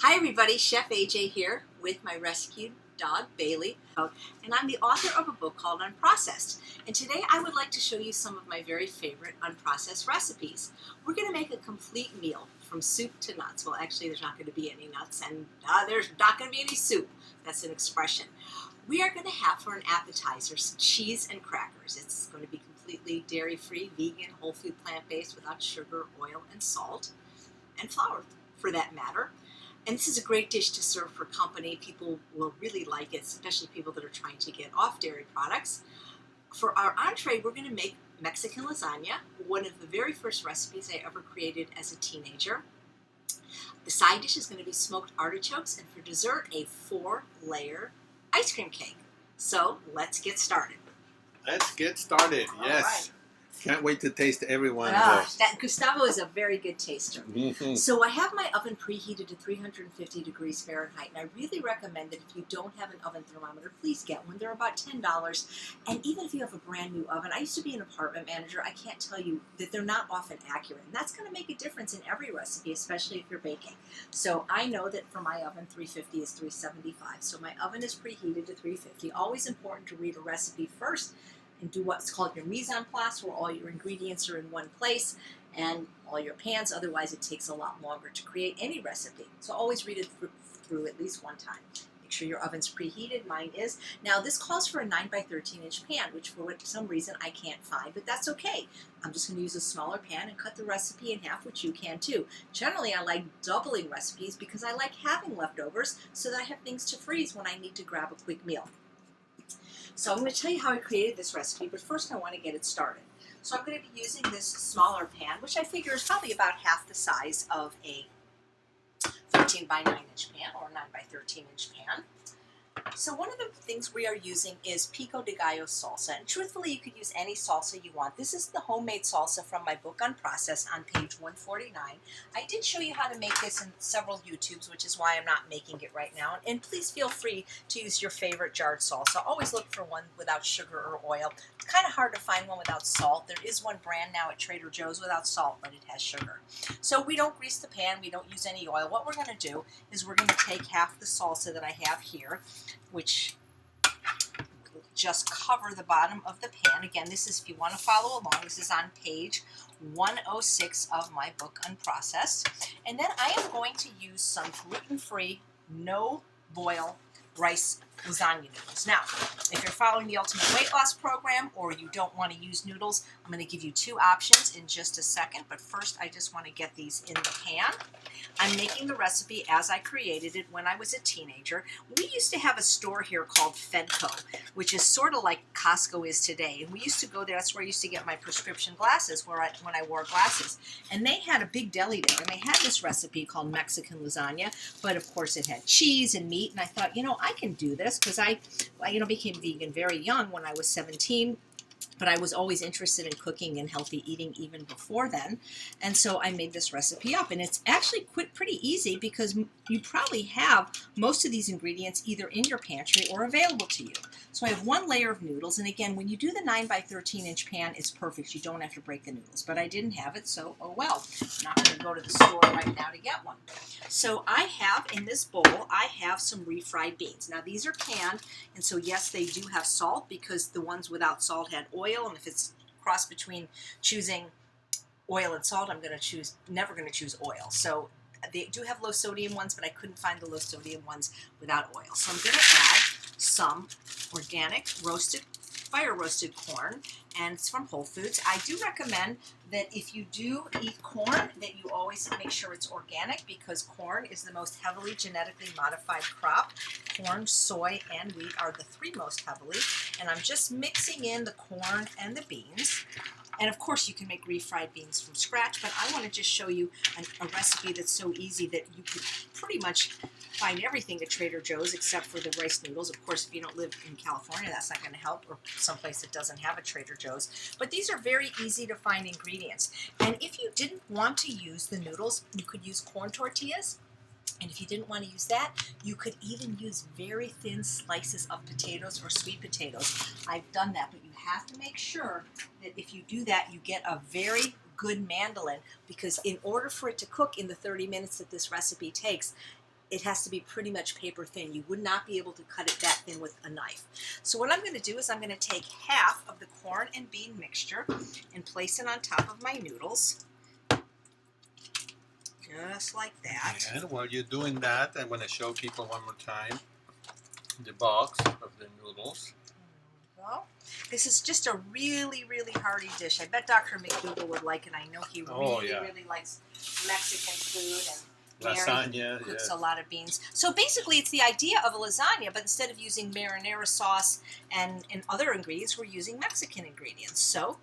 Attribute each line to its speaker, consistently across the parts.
Speaker 1: Hi everybody, Chef AJ here with my rescued dog Bailey, and I'm the author of a book called Unprocessed. And today I would like to show you some of my very favorite unprocessed recipes. We're going to make a complete meal from soup to nuts. Well, actually there's not going to be any nuts and there's not going to be any soup. That's an expression. We are going to have for an appetizer some cheese and crackers. It's going to be completely dairy-free, vegan, whole food, plant-based, without sugar, oil, and salt, and flour for that matter. And this is a great dish to serve for company. People will really like it, especially people that are trying to get off dairy products. For our entree, we're going to make Mexican lasagna, one of the very first recipes I ever created as a teenager. The side dish is going to be smoked artichokes, and for dessert, a 4-layer ice cream cake. So let's get started.
Speaker 2: Let's get started.
Speaker 1: All
Speaker 2: Yes.
Speaker 1: right.
Speaker 2: Can't wait to taste every one of those.
Speaker 1: Gustavo is a very good taster.
Speaker 2: Mm-hmm.
Speaker 1: So I have my oven preheated to 350 degrees Fahrenheit, and I really recommend that if you don't have an oven thermometer, please get one. They're about $10, and even if you have a brand new oven, I used to be an apartment manager, I can't tell you that they're not often accurate, and that's going to make a difference in every recipe, especially if you're baking. So I know that for my oven, 350 is 375, so my oven is preheated to 350. Always important to read a recipe first and do what's called your mise en place, where all your ingredients are in one place and all your pans. Otherwise, it takes a lot longer to create any recipe. So always read it through at least one time. Make sure your oven's preheated. Mine is. Now, this calls for a 9 by 13 inch pan, which for some reason I can't find, but that's okay. I'm just going to use a smaller pan and cut the recipe in half, which you can too. Generally, I like doubling recipes because I like having leftovers so that I have things to freeze when I need to grab a quick meal. So I'm going to tell you how I created this recipe, but first I want to get it started. So I'm going to be using this smaller pan, which I figure is probably about half the size of a 13 by 9 inch pan or 9 by 13 inch pan. So one of the things we are using is pico de gallo salsa, and truthfully you could use any salsa you want. This is the homemade salsa from my book Unprocessed on page 149. I did show you how to make this in several YouTubes, which is why I'm not making it right now. And please feel free to use your favorite jarred salsa. Always look for one without sugar or oil. It's kind of hard to find one without salt. There is one brand now at Trader Joe's without salt, but it has sugar. So we don't grease the pan, we don't use any oil. What we're going to do is we're going to take half the salsa that I have here, which will just cover the bottom of the pan. Again, this is, if you want to follow along, this is on page 106 of my book Unprocessed. And then I am going to use some gluten-free, no-boil rice lasagna noodles. Now, if you're following the Ultimate Weight Loss Program or you don't want to use noodles, I'm going to give you two options in just a second, but first I just want to get these in the pan. I'm making the recipe as I created it when I was a teenager. We used to have a store here called Fedco, which is sort of like Costco is today, and we used to go there. That's where I used to get my prescription glasses when I wore glasses, and they had a big deli there, and they had this recipe called Mexican lasagna, but of course it had cheese and meat, and I thought, I can do this because I became vegan very young when I was 17. But I was always interested in cooking and healthy eating even before then. And so I made this recipe up. And it's actually pretty easy because you probably have most of these ingredients either in your pantry or available to you. So I have one layer of noodles. And again, when you do the 9 by 13 inch pan, it's perfect. You don't have to break the noodles. But I didn't have it, so oh well. I'm not going to go to the store right now to get one. So I have, in this bowl, I have some refried beans. Now these are canned, and so yes, they do have salt because the ones without salt had oil, and if it's cross between choosing oil and salt, I'm never going to choose oil. So they do have low sodium ones, but I couldn't find the low sodium ones without oil. So I'm going to add some organic fire roasted corn, and it's from Whole Foods. I do recommend that if you do eat corn, that you always make sure it's organic, because corn is the most heavily genetically modified crop. Corn, soy, and wheat are the three most heavily, and I'm just mixing in the corn and the beans. And of course you can make refried beans from scratch, but I want to just show you a recipe that's so easy that you could pretty much find everything at Trader Joe's except for the rice noodles. Of course, if you don't live in California, that's not going to help, or someplace that doesn't have a Trader Joe's. But these are very easy to find ingredients. And if you didn't want to use the noodles, you could use corn tortillas. And if you didn't want to use that, you could even use very thin slices of potatoes or sweet potatoes. I've done that, but you have to make sure that if you do that, you get a very good mandolin, because in order for it to cook in the 30 minutes that this recipe takes, it has to be pretty much paper thin. You would not be able to cut it that thin with a knife. So what I'm going to do is I'm going to take half of the corn and bean mixture and place it on top of my noodles. Just like that.
Speaker 2: And while you're doing that, I'm going to show people one more time the box of the noodles.
Speaker 1: Well, this is just a really, really hearty dish. I bet Dr. McDougall would like it. I know he really likes Mexican food, and
Speaker 2: Lasagna,
Speaker 1: cooks
Speaker 2: yes.
Speaker 1: a lot of beans. So basically, it's the idea of a lasagna, but instead of using marinara sauce and other ingredients, we're using Mexican ingredients. So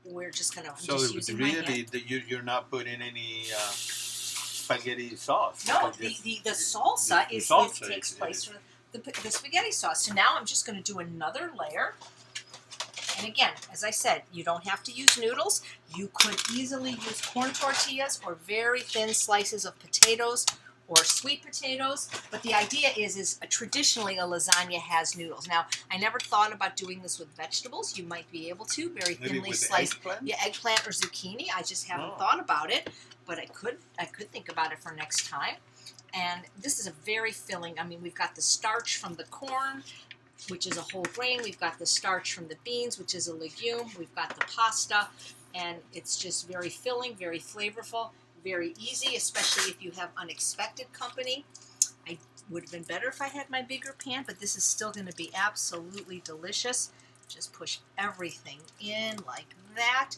Speaker 1: we're just going to
Speaker 2: So
Speaker 1: using my hand.
Speaker 2: you're not putting any spaghetti sauce.
Speaker 1: No, the salsa takes place from the spaghetti sauce. So now I'm just going to do another layer. And again, as I said, you don't have to use noodles. You could easily use corn tortillas or very thin slices of potatoes or sweet potatoes. But the idea is traditionally a lasagna has noodles. Now, I never thought about doing this with vegetables. You might be able to, very thinly sliced. Yeah, eggplant or zucchini. I just haven't thought about it, but I could think about it for next time. And this is a very filling. I mean, we've got the starch from the corn, which is a whole grain. We've got the starch from the beans, which is a legume. We've got the pasta, and it's just very filling, very flavorful, very easy, especially if you have unexpected company. I would have been better if I had my bigger pan, but this is still going to be absolutely delicious. Just push everything in like that.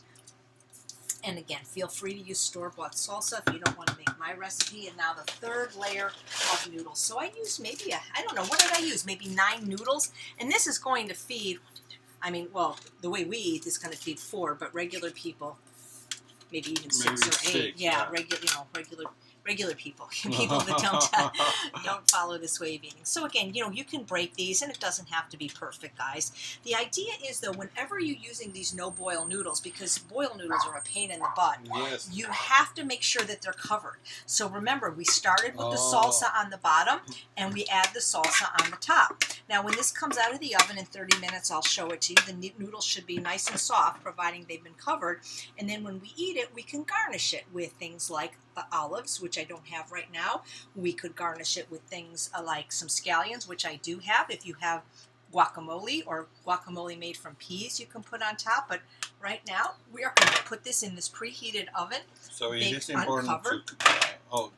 Speaker 1: And again, feel free to use store-bought salsa if you don't want to make my recipe. And now the third layer of noodles. So I used maybe, I don't know, what did I use? Maybe 9 noodles. And this is going to feed, I mean, well, the way we eat is going to feed 4, but regular people, maybe even 6 or 8. Yeah, regular people, people that don't follow this way of eating. So again, you can break these, and it doesn't have to be perfect, guys. The idea is, though, whenever you're using these no-boil noodles, because boil noodles are a pain in the butt, you have to make sure that they're covered. So remember, we started with the salsa on the bottom, and we add the salsa on the top. Now, when this comes out of the oven in 30 minutes, I'll show it to you. The noodles should be nice and soft, providing they've been covered. And then when we eat it, we can garnish it with things like olives, which I don't have right now. We could garnish it with things like some scallions, which I do have. If you have guacamole or guacamole made from peas, you can put on top. But right now, we are going to put this in this preheated oven.
Speaker 2: So is this important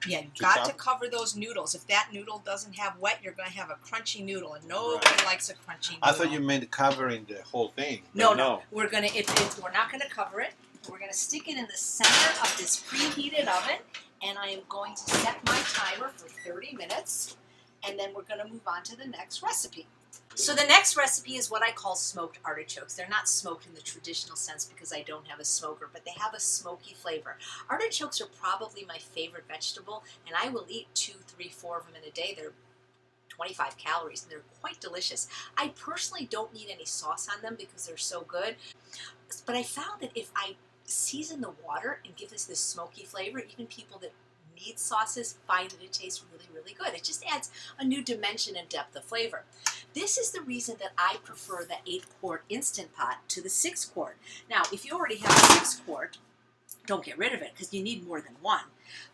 Speaker 1: yeah, you've got to cover those noodles. If that noodle doesn't have wet, you're going to have a crunchy noodle, and nobody likes a crunchy noodle.
Speaker 2: I thought you meant covering the whole thing.
Speaker 1: No. We're not going to cover it. We're going to stick it in the center of this preheated oven, and I am going to set my timer for 30 minutes, and then we're going to move on to the next recipe. So the next recipe is what I call smoked artichokes. They're not smoked in the traditional sense because I don't have a smoker, but they have a smoky flavor. Artichokes are probably my favorite vegetable, and I will eat 2, 3, 4 of them in a day. They're 25 calories, and they're quite delicious. I personally don't need any sauce on them because they're so good, but I found that if I season the water and give us this smoky flavor, even people that need sauces find that it tastes really, really good. It just adds a new dimension and depth of flavor. This is the reason that I prefer the 8-quart Instant Pot to the 6-quart. Now, if you already have a 6-quart, don't get rid of it because you need more than one.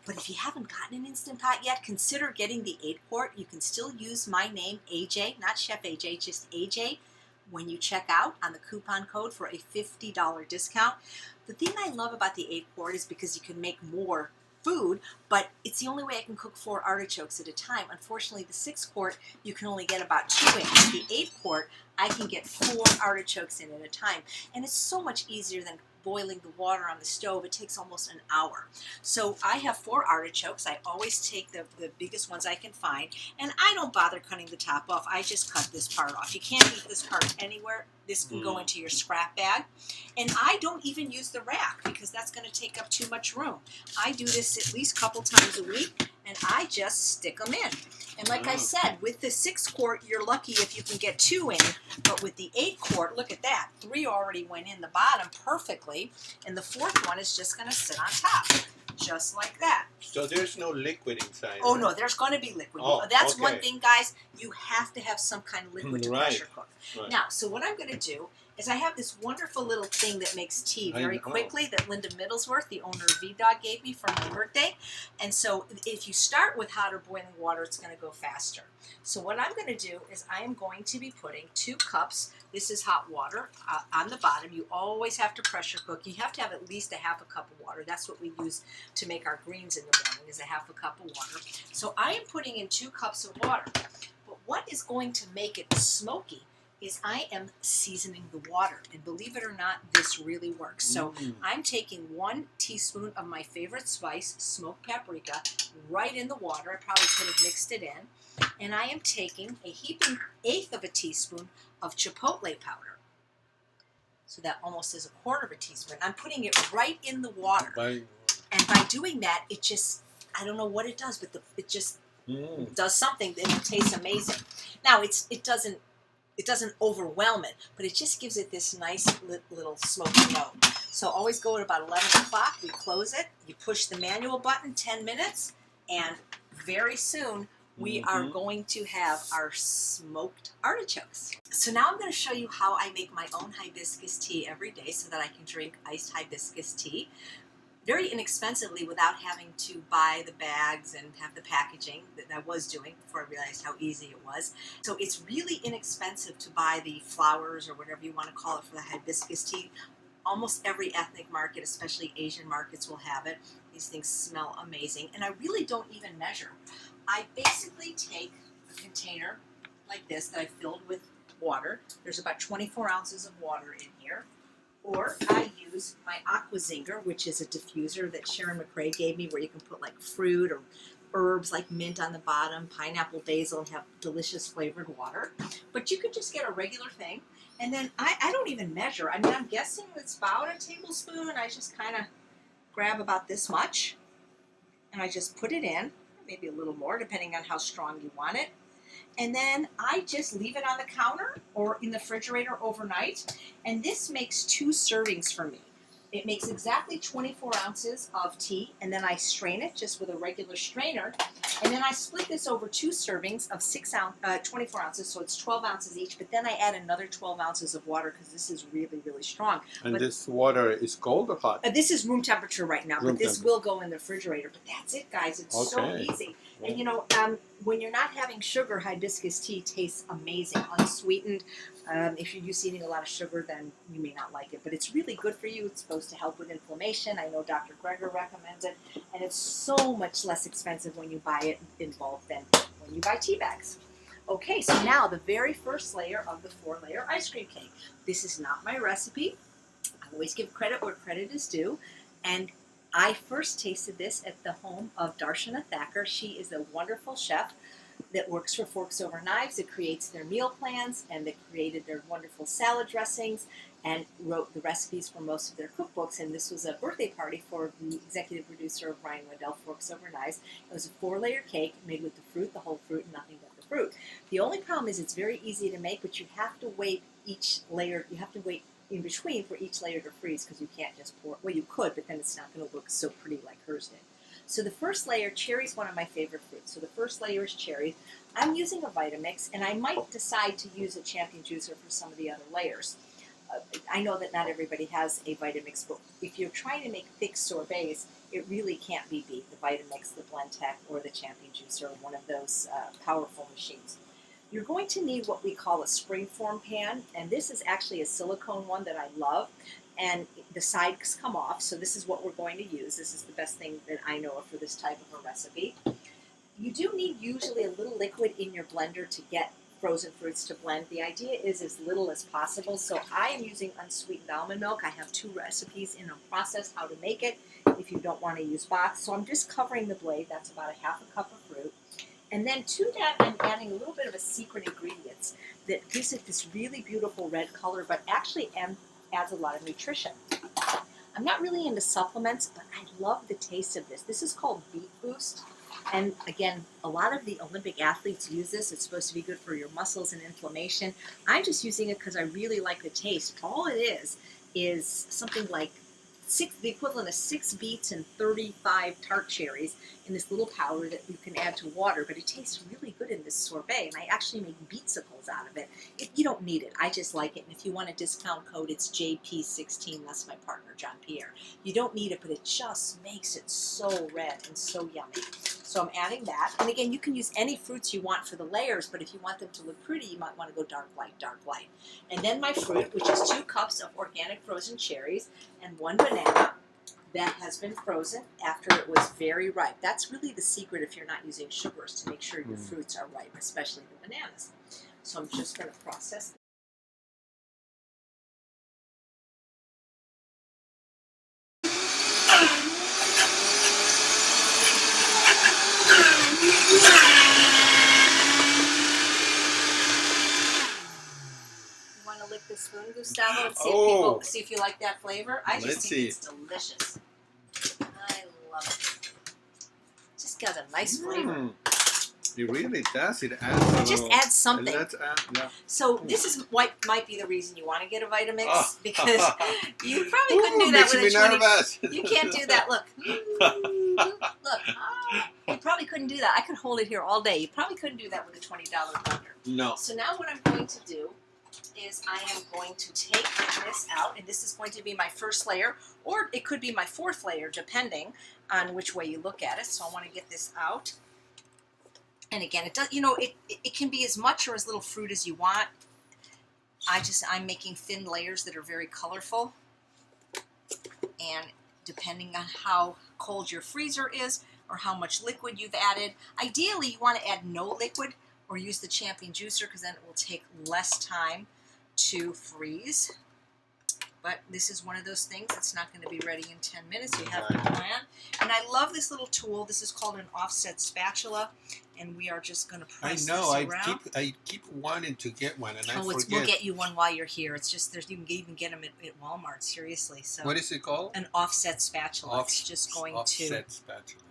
Speaker 1: But if you haven't gotten an Instant Pot yet, consider getting the 8-quart. You can still use my name, AJ, not Chef AJ, just AJ, when you check out on the coupon code for a $50 discount. The thing I love about the 8-quart is because you can make more food, but it's the only way I can cook 4 artichokes at a time. Unfortunately, the 6-quart, you can only get about 2 in. The 8-quart, I can get 4 artichokes in at a time. And it's so much easier than boiling the water on the stove. It takes almost an hour. So I have 4 artichokes. I always take the biggest ones I can find, and I don't bother cutting the top off. I just cut this part off. You can't eat this part anywhere. This can go into your scrap bag. And I don't even use the rack because that's going to take up too much room. I do this at least a couple times a week, and I just stick them in. And like I said, with the 6-quart, you're lucky if you can get 2 in. But with the 8-quart, look at that. 3 already went in the bottom perfectly. And the 4th one is just going to sit on top. Just like that.
Speaker 2: So there's no liquid inside.
Speaker 1: Oh,
Speaker 2: right?
Speaker 1: no, there's going to be liquid.
Speaker 2: Oh,
Speaker 1: That's
Speaker 2: okay.
Speaker 1: one thing, guys. You have to have some kind of liquid to
Speaker 2: Right.
Speaker 1: pressure cook.
Speaker 2: Right.
Speaker 1: Now, so what I'm going to do is I have this wonderful little thing that makes tea very quickly that Linda Middlesworth, the owner of V-Dog, gave me for my birthday. And so if you start with hot or boiling water, it's going to go faster. So what I'm going to do is I am going to be putting 2 cups. This is hot water on the bottom. You always have to pressure cook. You have to have at least a half a cup of water. That's what we use to make our greens in the morning, is a half a cup of water. So I am putting in 2 cups of water. But what is going to make it smoky is I am seasoning the water. And believe it or not, this really works. So I'm taking 1 teaspoon of my favorite spice, smoked paprika, right in the water. I probably could have mixed it in. And I am taking a heaping 1/8 of a teaspoon of chipotle powder. So that almost is 1/4 teaspoon. I'm putting it right in the water. And by doing that, it just, I don't know what it does, but it just does something and it tastes amazing. Now, it doesn't overwhelm it, but it just gives it this nice little smoky note. So always go at about 11 o'clock, we close it, you push the manual button, 10 minutes, and very soon we are going to have our smoked artichokes. So now I'm going to show you how I make my own hibiscus tea every day so that I can drink iced hibiscus tea very inexpensively without having to buy the bags and have the packaging that I was doing before I realized how easy it was. So it's really inexpensive to buy the flowers or whatever you want to call it for the hibiscus tea. Almost every ethnic market, especially Asian markets, will have it. These things smell amazing, and I really don't even measure. I basically take a container like this that I filled with water. There's about 24 ounces of water in here. Or I use my Aqua Zinger, which is a diffuser that Sharon McRae gave me, where you can put like fruit or herbs like mint on the bottom, pineapple, basil, and have delicious flavored water. But you could just get a regular thing. And then I don't even measure. I mean, I'm guessing it's about a tablespoon. I just kind of grab about this much, and I just put it in, maybe a little more, depending on how strong you want it. And then I just leave it on the counter or in the refrigerator overnight. And this makes 2 servings for me. It makes exactly 24 ounces of tea, and then I strain it just with a regular strainer. And then I split this over 2 servings of 24 ounces, so it's 12 ounces each. But then I add another 12 ounces of water because this is really, really strong.
Speaker 2: And this water is cold or hot?
Speaker 1: This is room temperature right now, but this will go in the refrigerator. But that's it, guys. It's so easy. And you know, when you're not having sugar, hibiscus tea tastes amazing, unsweetened. If you're used to eating a lot of sugar, then you may not like it. But it's really good for you. It's supposed to help with inflammation. I know Dr. Greger recommends it. And it's so much less expensive when you buy it in bulk than when you buy tea bags. Okay, so now the very first layer of the 4-layer ice cream cake. This is not my recipe. I always give credit where credit is due. And I first tasted this at the home of Darshana Thacker. She is a wonderful chef that works for Forks Over Knives, that creates their meal plans, and that created their wonderful salad dressings, and wrote the recipes for most of their cookbooks. And this was a birthday party for the executive producer of Ryan Waddell, Forks Over Knives. It was a 4-layer cake made with the fruit, the whole fruit, and nothing but the fruit. The only problem is it's very easy to make, but you have to wait each layer, you have to wait in between for each layer to freeze, because you can't just pour, well, you could, but then it's not going to look so pretty like hers did. So the first layer, cherry is one of my favorite fruits. So the first layer is cherries. I'm using a Vitamix, and I might decide to use a champion juicer for some of the other layers. I know that not everybody has a Vitamix, but if you're trying to make thick sorbets, it really can't be beat. The Vitamix, the Blendtec, or the champion juicer, or one of those powerful machines. You're going to need what we call a springform pan, and this is actually a silicone one that I love, and the sides come off, so this is what we're going to use. This is the best thing that I know of for this type of a recipe. You do need usually a little liquid in your blender to get frozen fruits to blend. The idea is as little as possible, so I am using unsweetened almond milk. I have 2 recipes in a process how to make it if you don't want to use box. So I'm just covering the blade. That's about a half a cup of fruit. And then to that, I'm adding a little bit of a secret ingredient that gives it this really beautiful red color, but actually adds a lot of nutrition. I'm not really into supplements, but I love the taste of this. This is called Beet Boost. And again, a lot of the Olympic athletes use this. It's supposed to be good for your muscles and inflammation. I'm just using it because I really like the taste. All it is something like the equivalent of 6 beets and 35 tart cherries in this little powder that you can add to water, but it tastes really good in this sorbet, and I actually make beetsicles out of it. You don't need it. I just like it, and if you want a discount code, it's JP16. That's my partner, John Pierre. You don't need it, but it just makes it so red and so yummy. So I'm adding that, and again, you can use any fruits you want for the layers, but if you want them to look pretty, you might want to go dark light, dark light. And then my fruit, which is 2 cups of organic frozen cherries and 1 banana that has been frozen after it was very ripe. That's really the secret if you're not using sugars, to make sure your fruits are ripe, especially the bananas. So I'm just going to process. You want to lick the spoon, Gustavo, and see if you like that flavor? I just think it's delicious. I love it. Just got a nice flavor.
Speaker 2: It really does. It adds.
Speaker 1: It just adds something.
Speaker 2: Yeah.
Speaker 1: So this is what might be the reason you want to get a Vitamix, because you probably couldn't do that with a 20. You can't do that. Look, look. You probably couldn't do that. I could hold it here all day. You probably couldn't do that with a $20 blender.
Speaker 2: No.
Speaker 1: So now what I'm going to do is I am going to take this out, and this is going to be my first layer, or it could be my 4th layer, depending on which way you look at it. So I want to get this out. And again, it does. It can be as much or as little fruit as you want. I'm making thin layers that are very colorful, and depending on how cold your freezer is or how much liquid you've added, ideally you want to add no liquid or use the champion juicer, because then it will take less time to freeze. But this is one of those things that's not going to be ready in 10 minutes. You have to plan. And I love this little tool. This is called an offset spatula, and we are just going to press this around.
Speaker 2: I keep wanting to get one, and I forget.
Speaker 1: We'll get you one while you're here. It's just you can even get them at Walmart. Seriously. So
Speaker 2: what is it called?
Speaker 1: An offset spatula. It's just going
Speaker 2: offset spatula.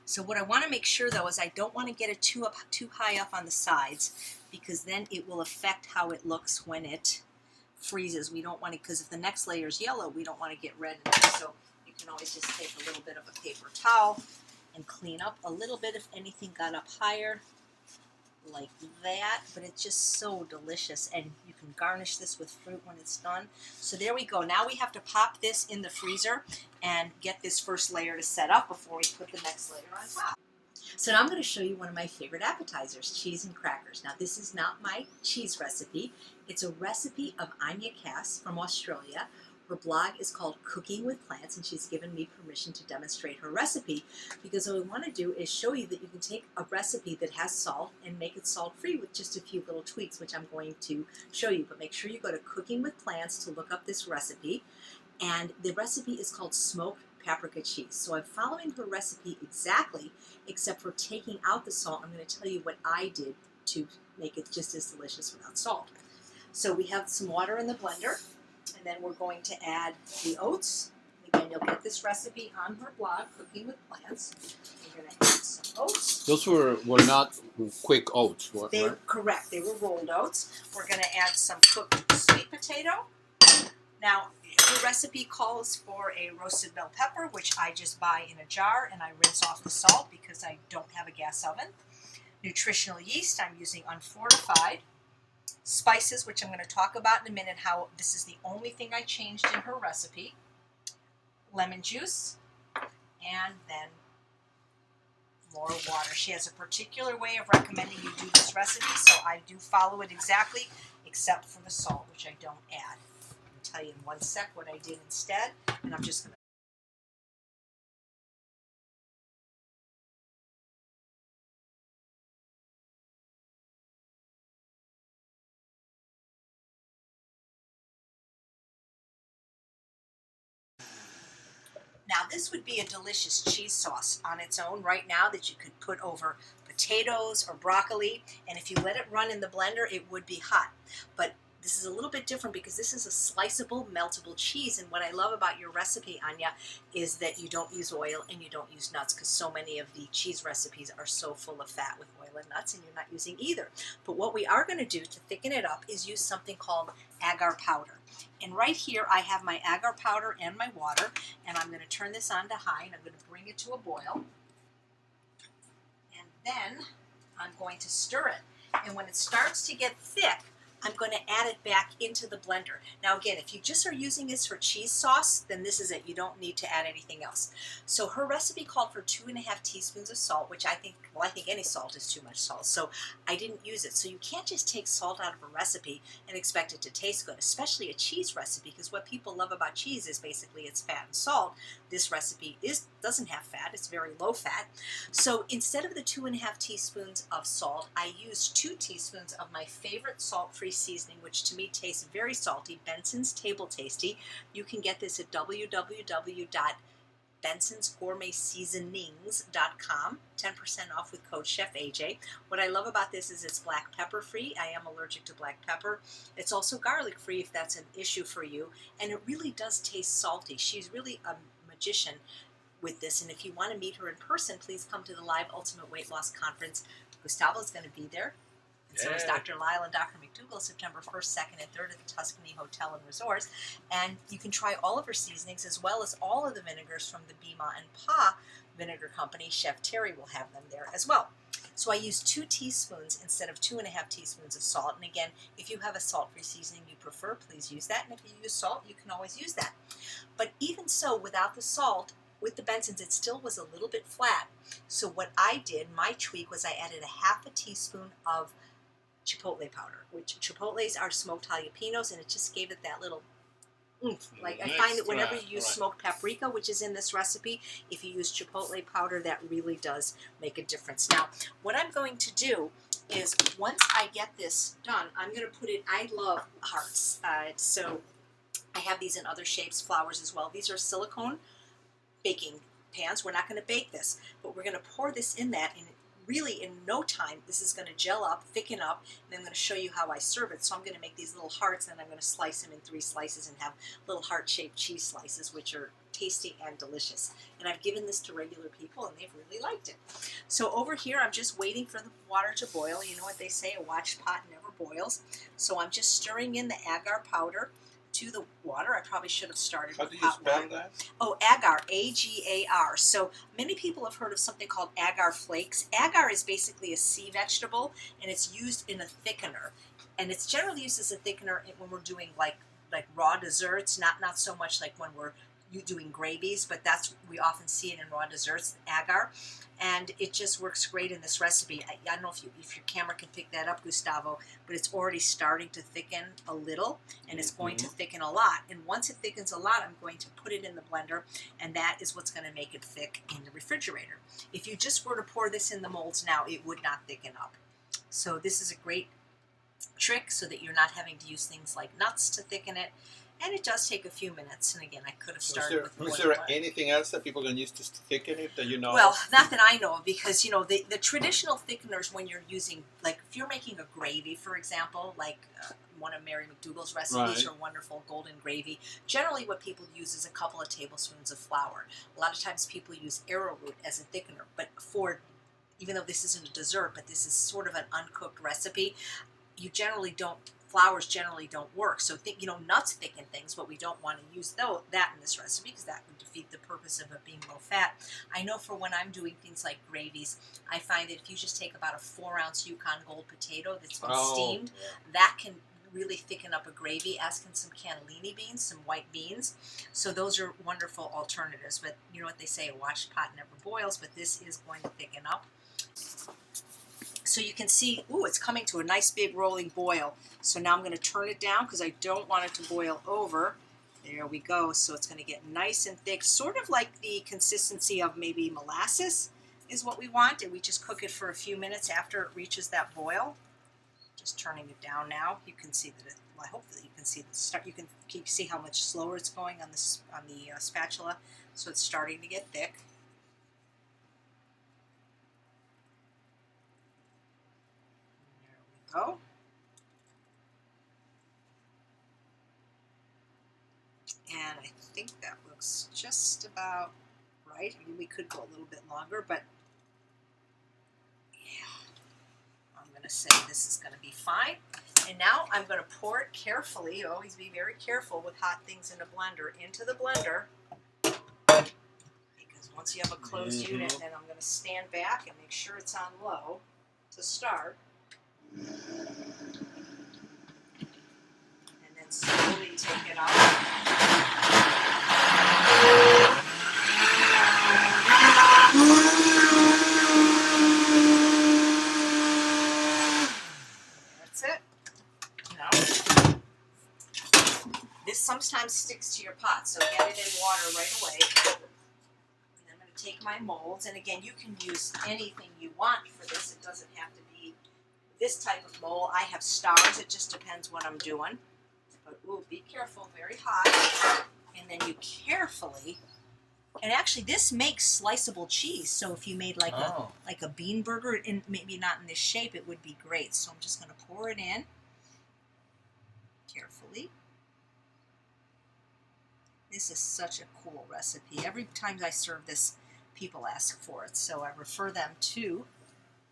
Speaker 1: So what I want to make sure though is I don't want to get it too high up on the sides, because then it will affect how it looks when it freezes. We don't want to, because if the next layer is yellow, we don't want to get red in there. So you can always just take a little bit of a paper towel and clean up a little bit if anything got up higher, like that. But it's just so delicious, and you can garnish this with fruit when it's done. So there we go. Now we have to pop this in the freezer and get this first layer to set up before we put the next layer on top. So now I'm going to show you one of my favorite appetizers, cheese and crackers. Now this is not my cheese recipe. It's a recipe of Anya Cass from Australia. Her blog is called Cooking with Plants, and she's given me permission to demonstrate her recipe, because what we want to do is show you that you can take a recipe that has salt and make it salt-free with just a few little tweaks, which I'm going to show you. But make sure you go to Cooking with Plants to look up this recipe. And the recipe is called smoked paprika cheese. So I'm following her recipe exactly, except for taking out the salt. I'm going to tell you what I did to make it just as delicious without salt. So we have some water in the blender, and then we're going to add the oats. Again, you'll get this recipe on her blog, Cooking with Plants. We're going to add some oats.
Speaker 3: Those were not quick oats, right?
Speaker 1: Correct. They were rolled oats. We're going to add some cooked sweet potato. Now, the recipe calls for a roasted bell pepper, which I just buy in a jar, and I rinse off the salt because I don't have a gas oven. Nutritional yeast, I'm using unfortified. Spices, which I'm going to talk about in a minute, how this is the only thing I changed in her recipe. Lemon juice, and then more water. She has a particular way of recommending you do this recipe, so I do follow it exactly, except for the salt, which I don't add. I'll tell you in one sec what I did instead, and I'm just going to Now this would be a delicious cheese sauce on its own right now that you could put over potatoes or broccoli, and if you let it run in the blender, it would be hot. But This is a little bit different because this is a sliceable, meltable cheese. And what I love about your recipe, Anya, is that you don't use oil and you don't use nuts, because so many of the cheese recipes are so full of fat with oil and nuts, and you're not using either. But what we are going to do to thicken it up is use something called agar powder. And right here I have my agar powder and my water, and I'm going to turn this on to high, and I'm going to bring it to a boil. And then I'm going to stir it. And when it starts to get thick, I'm going to add it back into the blender. Now again, if you just are using this for cheese sauce, then this is it. You don't need to add anything else. So her recipe called for 2.5 teaspoons of salt, which I think any salt is too much salt. So I didn't use it. So you can't just take salt out of a recipe and expect it to taste good, especially a cheese recipe, because what people love about cheese is basically it's fat and salt. This recipe doesn't have fat. It's very low fat. So instead of the 2.5 teaspoons of salt, I used 2 teaspoons of my favorite salt-free seasoning, which to me tastes very salty, Benson's Table Tasty. You can get this at www.bensonsgourmetseasonings.com, 10% off with code Chef AJ. What I love about this is it's black pepper free. I am allergic to black pepper. It's also garlic free if that's an issue for you, and it really does taste salty. She's really a magician with this, and if you want to meet her in person, please come to the live Ultimate Weight Loss Conference. Gustavo is going to be there. So is Dr. Lyle and Dr. McDougall, September 1st, 2nd, and 3rd at the Tuscany Hotel and Resorts. And you can try all of her seasonings as well as all of the vinegars from the Bima and Pa Vinegar Company. Chef Terry will have them there as well. So I used 2 teaspoons instead of 2.5 teaspoons of salt. And again, if you have a salt-free seasoning you prefer, please use that. And if you use salt, you can always use that. But even so, without the salt, with the Benson's, it still was a little bit flat. So what I did, my tweak, was I added 1/2 teaspoon of chipotle powder, which chipotles are smoked jalapenos, and it just gave it that little oomph. Like I find that whenever you use smoked paprika, which is in this recipe, if you use chipotle powder, that really does make a difference. Now, what I'm going to do is once I get this done, I'm going to put it, I love hearts. So I have these in other shapes, flowers as well. These are silicone baking pans. We're not going to bake this, but we're going to pour this in that, and really in no time this is going to gel up, thicken up, and I'm going to show you how I serve it. So I'm going to make these little hearts, and I'm going to slice them in 3 slices and have little heart-shaped cheese slices, which are tasty and delicious. And I've given this to regular people, and they've really liked it. So over here, I'm just waiting for the water to boil. You know what they say, a watched pot never boils. So I'm just stirring in the agar powder to the water. I probably should have started with hot water. How do you spell that? Oh, agar, A-G-A-R. So many people have heard of something called agar flakes. Agar is basically a sea vegetable, and it's used in a thickener. And it's generally used as a thickener when we're doing like raw desserts, not so much like when we're doing gravies, but we often see it in raw desserts, agar. And it just works great in this recipe. I don't know if your camera can pick that up, Gustavo, but it's already starting to thicken a little, and it's going to thicken a lot. And once it thickens a lot, I'm going to put it in the blender, and that is what's going to make it thick in the refrigerator. If you just were to pour this in the molds now, it would not thicken up. So this is a great trick so that you're not having to use things like nuts to thicken it. And it does take a few minutes. And again, I could have started with more.
Speaker 2: Is there anything else that people can use to thicken it that you know?
Speaker 1: Well, not that I know of, because, you know, the traditional thickeners, when you're using, like if you're making a gravy, for example, like one of Mary McDougall's recipes, her wonderful golden gravy, generally what people use is a couple of tablespoons of flour. A lot of times people use arrowroot as a thickener, but even though this isn't a dessert, but this is sort of an uncooked recipe, flours generally don't work. So nuts thicken things, but we don't want to use that in this recipe because that would defeat the purpose of it being low fat. I know for when I'm doing things like gravies, I find that if you just take about a 4-ounce Yukon Gold potato that's been steamed, that can really thicken up a gravy, as can some cannellini beans, some white beans. So those are wonderful alternatives. But you know what they say, a washed pot never boils, but this is going to thicken up. So you can see, it's coming to a nice big rolling boil. So now I'm going to turn it down because I don't want it to boil over. There we go. So it's going to get nice and thick, sort of like the consistency of maybe molasses is what we want. And we just cook it for a few minutes after it reaches that boil. Just turning it down now. You can see that I hope that you can see the start. You can see how much slower it's going on the spatula. So it's starting to get thick. Go. And I think that looks just about right. I mean, we could go a little bit longer, but yeah, I'm going to say this is going to be fine. And now I'm going to pour it carefully. Always be very careful with hot things in a blender. Into the blender. Because once you have a closed unit, then I'm going to stand back and make sure it's on low to start. And then slowly take it out. That's it. Now, this sometimes sticks to your pot, so get it in water right away. And I'm going to take my molds, and again, you can use anything you want for this. It doesn't have to be this type of mold. I have stars. It just depends what I'm doing. But ooh, be careful, very hot. And then you carefully, and actually this makes sliceable cheese. So if you made like a bean burger, and maybe not in this shape, it would be great. So I'm just going to pour it in carefully. This is such a cool recipe. Every time I serve this, people ask for it. So I refer them to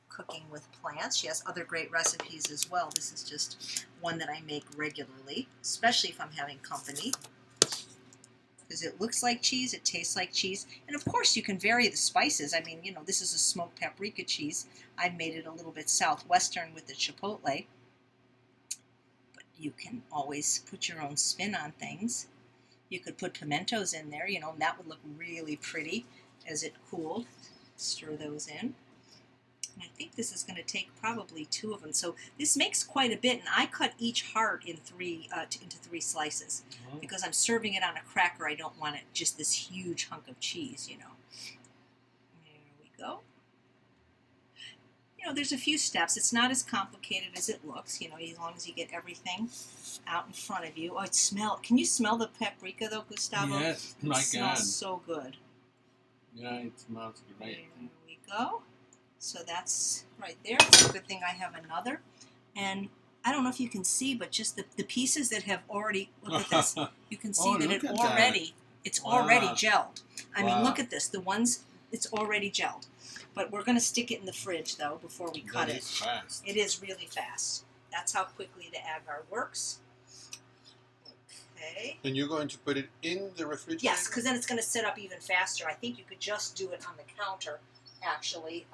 Speaker 1: Cooking with Plants. She has other great recipes as well. This is just one that I make regularly, especially if I'm having company. Because it looks like cheese, it tastes like cheese, and of course you can vary the spices. I mean, you know, this is a smoked paprika cheese. I've made it a little bit southwestern with the chipotle, but you can always put your own spin on things. You could put pimentos in there, you know, and that would look really pretty as it cooled. Stir those in. And I think this is going to take probably 2 of them. So this makes quite a bit, and I cut each heart in into 3 slices because I'm serving it on a cracker. I don't want it just this huge hunk of cheese, you know. There we go. You know, there's a few steps. It's not as complicated as it looks, you know, as long as you get everything out in front of you. Oh, it smells. Can you smell the paprika, though, Gustavo?
Speaker 3: Yes, my God.
Speaker 1: It smells so good.
Speaker 3: Yeah, it smells great.
Speaker 1: There we go. So that's right there. It's a good thing I have another. And I don't know if you can see, but just the pieces that have already, look at this. You can see that it's already gelled. I mean, look at this. The ones, it's already gelled. But we're going to stick it in the fridge, though, before we cut it.
Speaker 3: That is fast.
Speaker 1: It is really fast. That's how quickly the agar works. Okay.
Speaker 2: And you're going to put it in the refrigerator?
Speaker 1: Yes, because then it's going to sit up even faster. I think you could just do it on the counter, actually.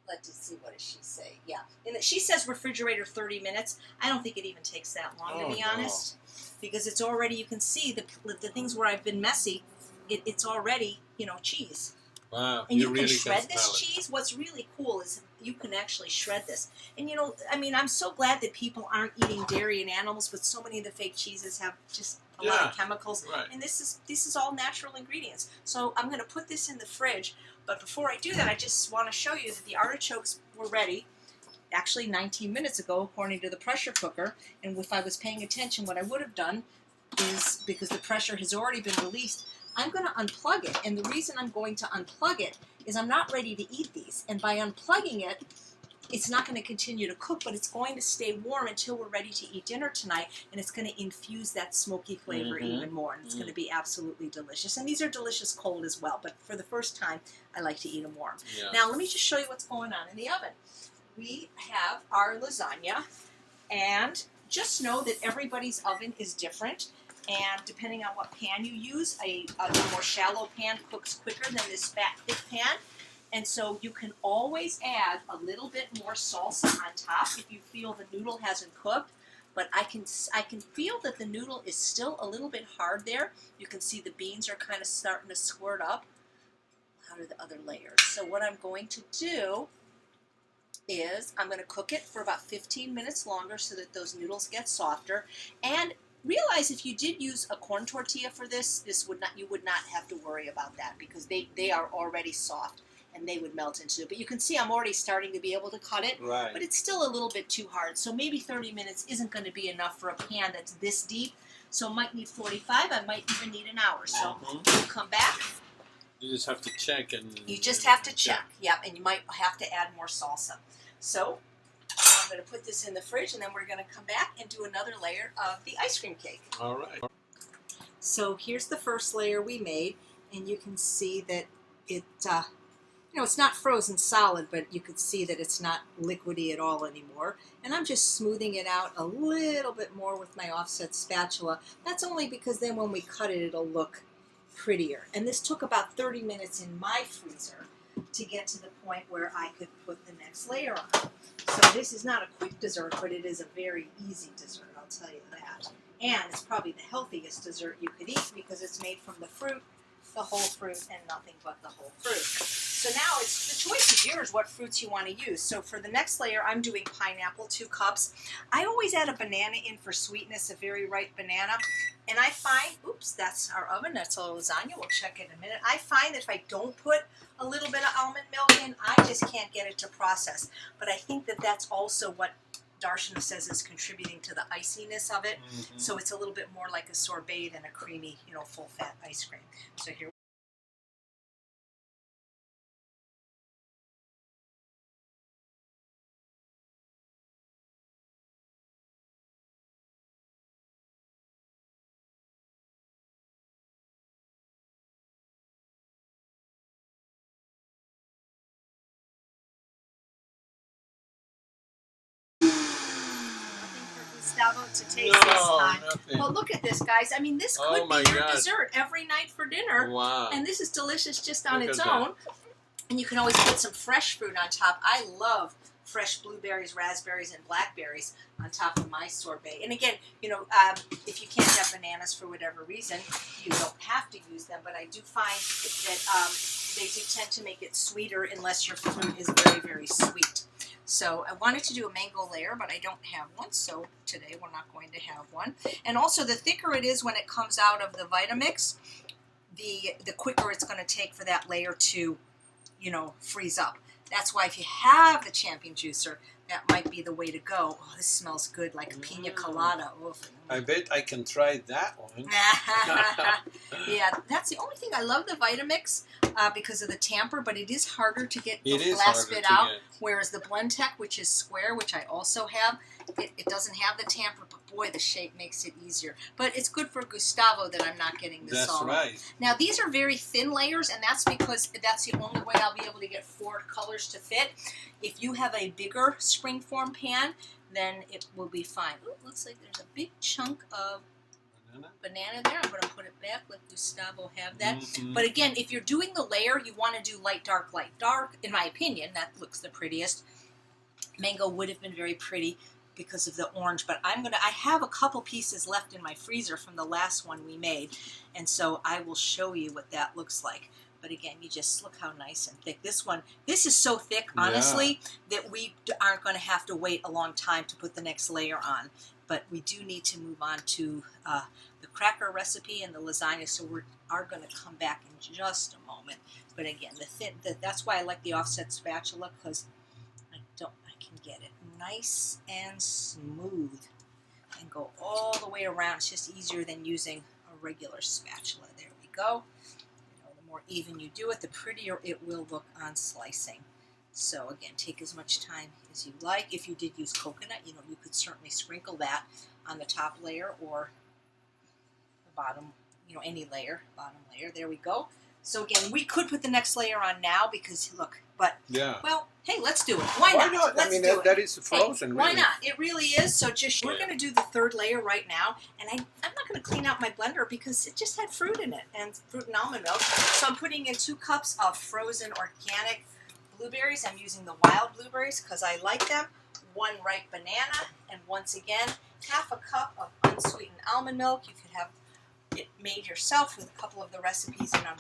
Speaker 1: Let's see, what does she say? Yeah. She says refrigerator 30 minutes. I don't think it even takes that long, to be honest. Because it's already, you can see the things where I've been messy, it's already, you know, cheese.
Speaker 2: Wow.
Speaker 1: And you can shred this cheese. What's really cool is you can actually shred this. And, you know, I mean, I'm so glad that people aren't eating dairy and animals, but so many of the fake cheeses have just a lot of chemicals.
Speaker 2: Right.
Speaker 1: And this is all natural ingredients. So I'm going to put this in the fridge. But before I do that, I just want to show you that the artichokes were ready, actually 19 minutes ago, according to the pressure cooker. And if I was paying attention, what I would have done is, because the pressure has already been released, I'm going to unplug it. And the reason I'm going to unplug it is I'm not ready to eat these. And by unplugging it, it's not going to continue to cook, but it's going to stay warm until we're ready to eat dinner tonight, and it's going to infuse that smoky flavor even more, and it's going to be absolutely delicious. And these are delicious cold as well, but for the first time, I like to eat them warm.
Speaker 3: Yeah.
Speaker 1: Now, let me just show you what's going on in the oven. We have our lasagna, and just know that everybody's oven is different, and depending on what pan you use, a more shallow pan cooks quicker than this fat, thick pan. And so you can always add a little bit more salsa on top if you feel the noodle hasn't cooked. But I can feel that the noodle is still a little bit hard there. You can see the beans are kind of starting to squirt up. How are the other layers? So what I'm going to do is I'm going to cook it for about 15 minutes longer so that those noodles get softer. And realize if you did use a corn tortilla for this, you would not have to worry about that because they are already soft. And they would melt into it. But you can see I'm already starting to be able to cut it.
Speaker 3: Right.
Speaker 1: But it's still a little bit too hard. So maybe 30 minutes isn't going to be enough for a pan that's this deep. So I might need 45. I might even need an hour. So we'll come back.
Speaker 3: You just have to check.
Speaker 1: You just have to check. Yep. And you might have to add more salsa. So I'm going to put this in the fridge, and then we're going to come back and do another layer of the ice cream cake.
Speaker 3: All right.
Speaker 1: So here's the first layer we made, and you can see that it, it's not frozen solid, but you can see that it's not liquidy at all anymore. And I'm just smoothing it out a little bit more with my offset spatula. That's only because then when we cut it, it'll look prettier. And this took about 30 minutes in my freezer to get to the point where I could put the next layer on. So this is not a quick dessert, but it is a very easy dessert, I'll tell you that. And it's probably the healthiest dessert you could eat because it's made from the fruit, the whole fruit, and nothing but the whole fruit. So now it's the choice is yours what fruits you want to use. So for the next layer, I'm doing pineapple, 2 cups. I always add a banana in for sweetness, a very ripe banana. And I find, oops, that's our oven, that's our lasagna. We'll check it in a minute. I find that if I don't put a little bit of almond milk in, I just can't get it to process. But I think that that's also what Darshana says is contributing to the iciness of it.
Speaker 2: Mm-hmm.
Speaker 1: So it's a little bit more like a sorbet than a creamy, full-fat ice cream. So here. Gustavo to taste this time.
Speaker 2: Nothing.
Speaker 1: Well, look at this, guys. I mean, this
Speaker 3: Oh
Speaker 1: could
Speaker 3: my
Speaker 1: be your
Speaker 3: God.
Speaker 1: dessert every night for dinner.
Speaker 3: Wow.
Speaker 1: And this is delicious just on
Speaker 3: Look
Speaker 1: its
Speaker 3: at
Speaker 1: own. And you can always put some fresh fruit on top. I love fresh blueberries, raspberries, and blackberries on top of my sorbet. And again, if you can't have bananas for whatever reason, you don't have to use them. But I do find that they do tend to make it sweeter unless your fruit is very, very sweet. So I wanted to do a mango layer, but I don't have one, so today we're not going to have one. And also, the thicker it is when it comes out of the Vitamix, the quicker it's going to take for that layer to, freeze up. That's why if you have the champion juicer, that might be the way to go. Oh, this smells good, like a pina colada. Oof.
Speaker 2: I bet I can try that one.
Speaker 1: Yeah, that's the only thing. I love the Vitamix because of the tamper, but it is harder to get the
Speaker 2: It is
Speaker 1: last
Speaker 2: harder
Speaker 1: bit
Speaker 2: to
Speaker 1: out.
Speaker 2: get.
Speaker 1: Whereas the Blendtec, which is square, which I also have, it doesn't have the tamper, but boy, the shape makes it easier. But it's good for Gustavo that I'm not getting this
Speaker 2: That's
Speaker 1: all.
Speaker 2: right.
Speaker 1: Now, these are very thin layers, and that's because that's the only way I'll be able to get 4 colors to fit. If you have a bigger springform pan, then it will be fine. Ooh, looks like there's a big chunk of banana there. I'm going to put it back, let Gustavo have that.
Speaker 2: Mm-hmm.
Speaker 1: But again, if you're doing the layer, you want to do light, dark, light, dark. In my opinion, that looks the prettiest. Mango would have been very pretty because of the orange, but I have a couple pieces left in my freezer from the last one we made, and so I will show you what that looks like. But again, you just look how nice and thick. This is so thick, honestly, that we aren't going to have to wait a long time to put the next layer on. But we do need to move on to the cracker recipe and the lasagna, so we are going to come back in just a moment. But again, that's why I like the offset spatula, because I can get it nice and smooth and go all the way around. It's just easier than using a regular spatula. There we go. The more even you do it, the prettier it will look on slicing. So again, take as much time as you like. If you did use coconut, you could certainly sprinkle that on the top layer or the bottom, any layer, bottom layer. There we go. So again, we could put the next layer on now because look, but well, hey, let's do it. Why not? Let's do it.
Speaker 2: That is frozen.
Speaker 1: Hey, why
Speaker 2: really.
Speaker 1: not? It really is. So we're going to do the 3rd layer right now, and I'm not going to clean out my blender because it just had fruit in it and fruit and almond milk. So I'm putting in 2 cups of frozen organic blueberries. I'm using the wild blueberries because I like them. 1 ripe banana, and once again, half a cup of unsweetened almond milk. You could have it made yourself with a couple of the recipes in on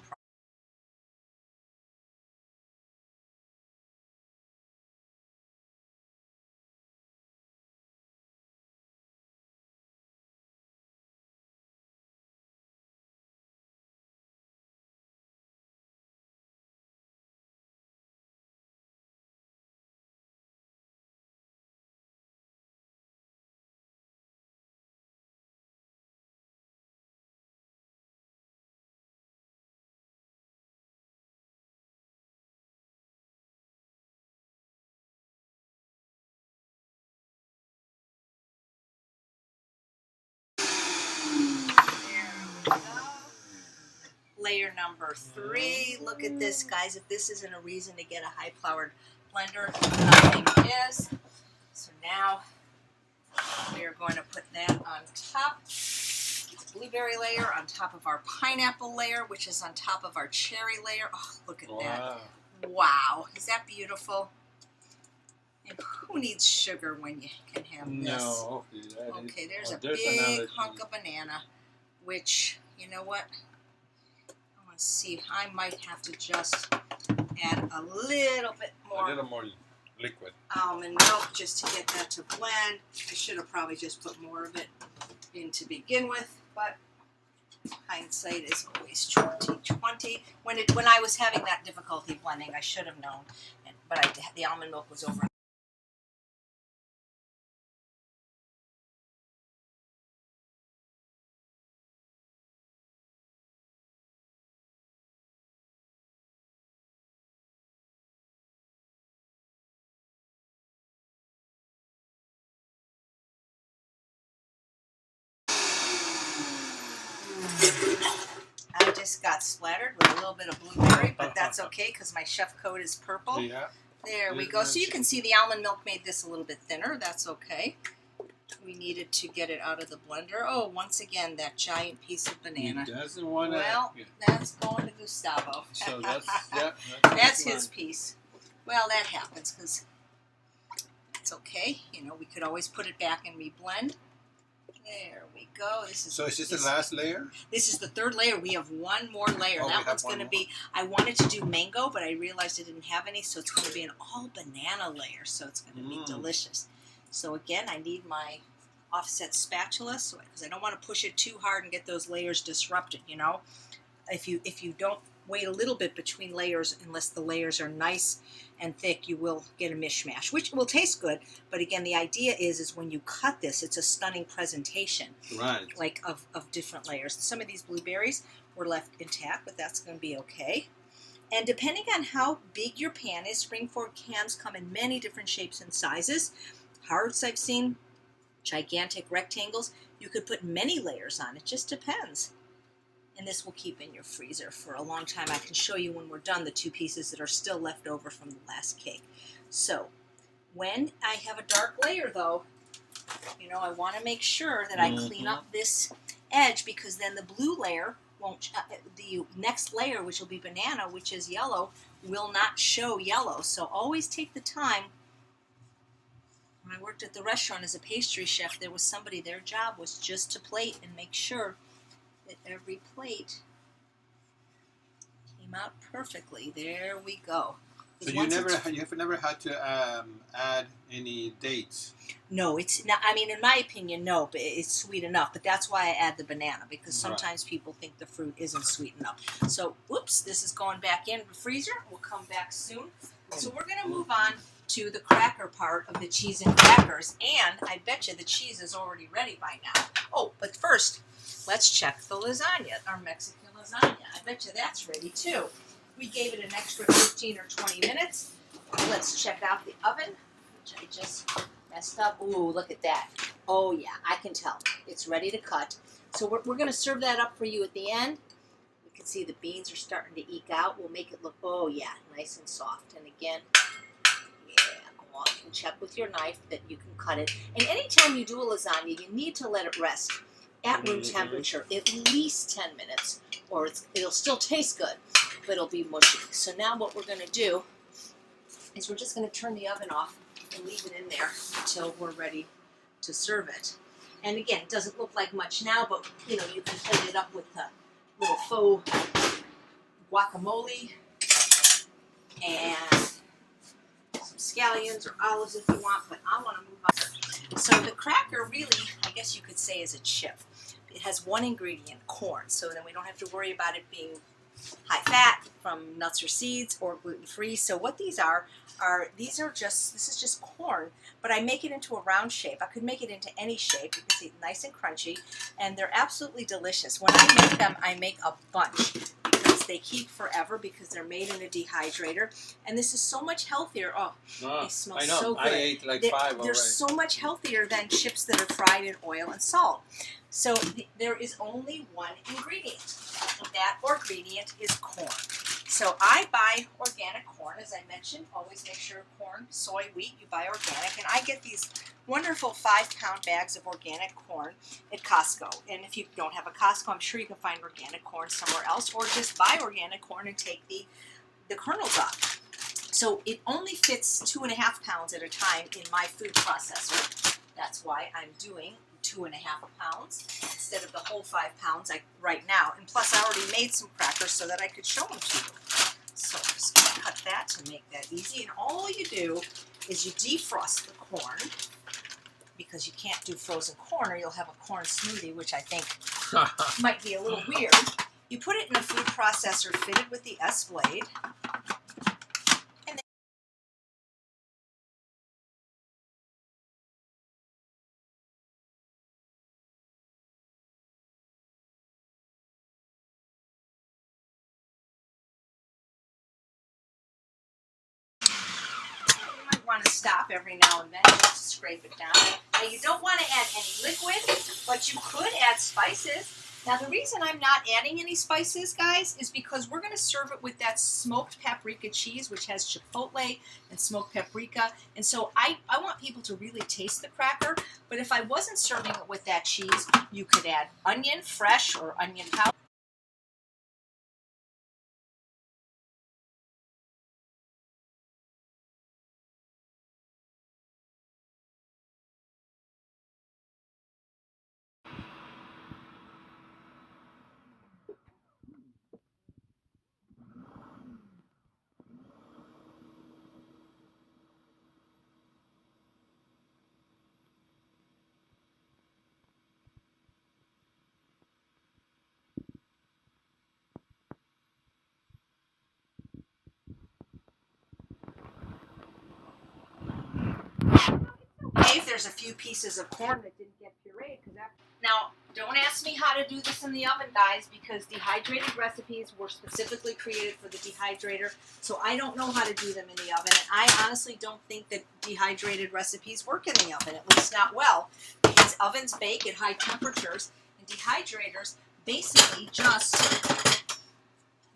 Speaker 1: layer number 3. Look at this, guys. If this isn't a reason to get a high-powered blender, nothing is. So now we are going to put that on top. The blueberry layer on top of our pineapple layer, which is on top of our cherry layer. Oh, look at that. Wow. Is that beautiful? And who needs sugar when you can have this?
Speaker 3: No.
Speaker 1: Okay, there's a big hunk of banana, which, you know what? I want to see. I might have to just add a little bit more.
Speaker 2: A little more liquid.
Speaker 1: Almond milk just to get that to blend. I should have probably just put more of it in to begin with, but hindsight is always 20/20. When I was having that difficulty blending, I should have known, but the almond milk was over. I just got splattered with a little bit of blueberry, but that's okay because my chef coat is purple.
Speaker 2: Yeah.
Speaker 1: There we go. So you can see the almond milk made this a little bit thinner. That's okay. We needed to get it out of the blender. Oh, once again, that giant piece of banana.
Speaker 3: He doesn't want to.
Speaker 1: Well, that's going to Gustavo.
Speaker 3: So that's, yeah,
Speaker 1: That's his piece. Well, that happens because it's okay. You know, we could always put it back and reblend. There we go.
Speaker 2: So is this the last layer?
Speaker 1: This is the third layer. We have one more layer.
Speaker 2: Oh,
Speaker 1: that one's going to be, I wanted to do mango, but I realized I didn't have any, so it's going to be an all banana layer, so it's going to be delicious. So again, I need my offset spatula because I don't want to push it too hard and get those layers disrupted, you know. If you don't wait a little bit between layers, unless the layers are nice and thick, you will get a mishmash, which will taste good. But again, the idea is when you cut this, it's a stunning presentation,
Speaker 3: Right.
Speaker 1: like of different layers. Some of these blueberries were left intact, but that's going to be okay. And depending on how big your pan is, springfork cans come in many different shapes and sizes. Hearts I've seen, gigantic rectangles. You could put many layers on. It just depends. And this will keep in your freezer for a long time. I can show you when we're done the 2 pieces that are still left over from the last cake. So when I have a dark layer though, you know, I want to make sure that I clean up this edge, because then the blue layer won't, the next layer, which will be banana, which is yellow, will not show yellow. So always take the time. When I worked at the restaurant as a pastry chef, there was somebody, their job was just to plate and make sure that every plate came out perfectly. There we go.
Speaker 2: So you have never had to add any dates?
Speaker 1: No, it's not. I mean, in my opinion, no, but it's sweet enough. But that's why I add the banana, because sometimes people think the fruit isn't sweet enough. So, whoops, this is going back in the freezer. We'll come back soon. So we're going to move on to the cracker part of the cheese and crackers, and I bet you the cheese is already ready by now. Oh, but first, let's check the lasagna, our Mexican lasagna. I bet you that's ready too. We gave it an extra 15 or 20 minutes. Let's check out the oven, which I just messed up. Ooh, look at that. Oh yeah, I can tell. It's ready to cut. So we're going to serve that up for you at the end. You can see the beans are starting to eke out. We'll make it look, oh yeah, nice and soft. And again, yeah, go on and check with your knife that you can cut it. And anytime you do a lasagna, you need to let it rest at room temperature, at least 10 minutes, or it'll still taste good, but it'll be mushy. So now what we're going to do is we're just going to turn the oven off and leave it in there until we're ready to serve it. And again, it doesn't look like much now, but you know, you can plate it up with the little faux guacamole and some scallions or olives if you want, but I want to move on. So the cracker really, I guess you could say, is a chip. It has one ingredient, corn, so then we don't have to worry about it being high fat from nuts or seeds or gluten-free. So what these are this is just corn, but I make it into a round shape. I could make it into any shape. You can see it nice and crunchy, and they're absolutely delicious. When I make them, I make a bunch because They keep forever because they're made in a dehydrator. And this is so much healthier. Oh, they smell
Speaker 2: I know.
Speaker 1: so good.
Speaker 2: I ate like
Speaker 1: They're,
Speaker 2: 5
Speaker 1: they're
Speaker 2: already.
Speaker 1: so much healthier than chips that are fried in oil and salt. So there is only one ingredient. And that ingredient is corn. So I buy organic corn, as I mentioned. Always make sure corn, soy, wheat, you buy organic. And I get these wonderful 5-pound bags of organic corn at Costco. And if you don't have a Costco, I'm sure you can find organic corn somewhere else, or just buy organic corn and take the kernels off. So it only fits 2.5 pounds at a time in my food processor. That's why I'm doing 2.5 pounds instead of the whole 5 pounds right now. And plus I already made some crackers so that I could show them to you. So I'm just going to cut that to make that easy. And all you do is you defrost the corn, because you can't do frozen corn or you'll have a corn smoothie, which I think might be a little weird. You put it in a food processor fitted with the S-blade. You might want to stop every now and then just to scrape it down. Now you don't want to add any liquid, but you could add spices. Now the reason I'm not adding any spices, guys, is because we're going to serve it with that smoked paprika cheese, which has chipotle and smoked paprika. And so I want people to really taste the cracker. But if I wasn't serving it with that cheese, you could add onion, fresh, or onion powder. Okay, if there's a few pieces of corn that didn't get pureed, now don't ask me how to do this in the oven, guys, because dehydrated recipes were specifically created for the dehydrator, so I don't know how to do them in the oven, and I honestly don't think that dehydrated recipes work in the oven, at least not well, because ovens bake at high temperatures, and dehydrators basically just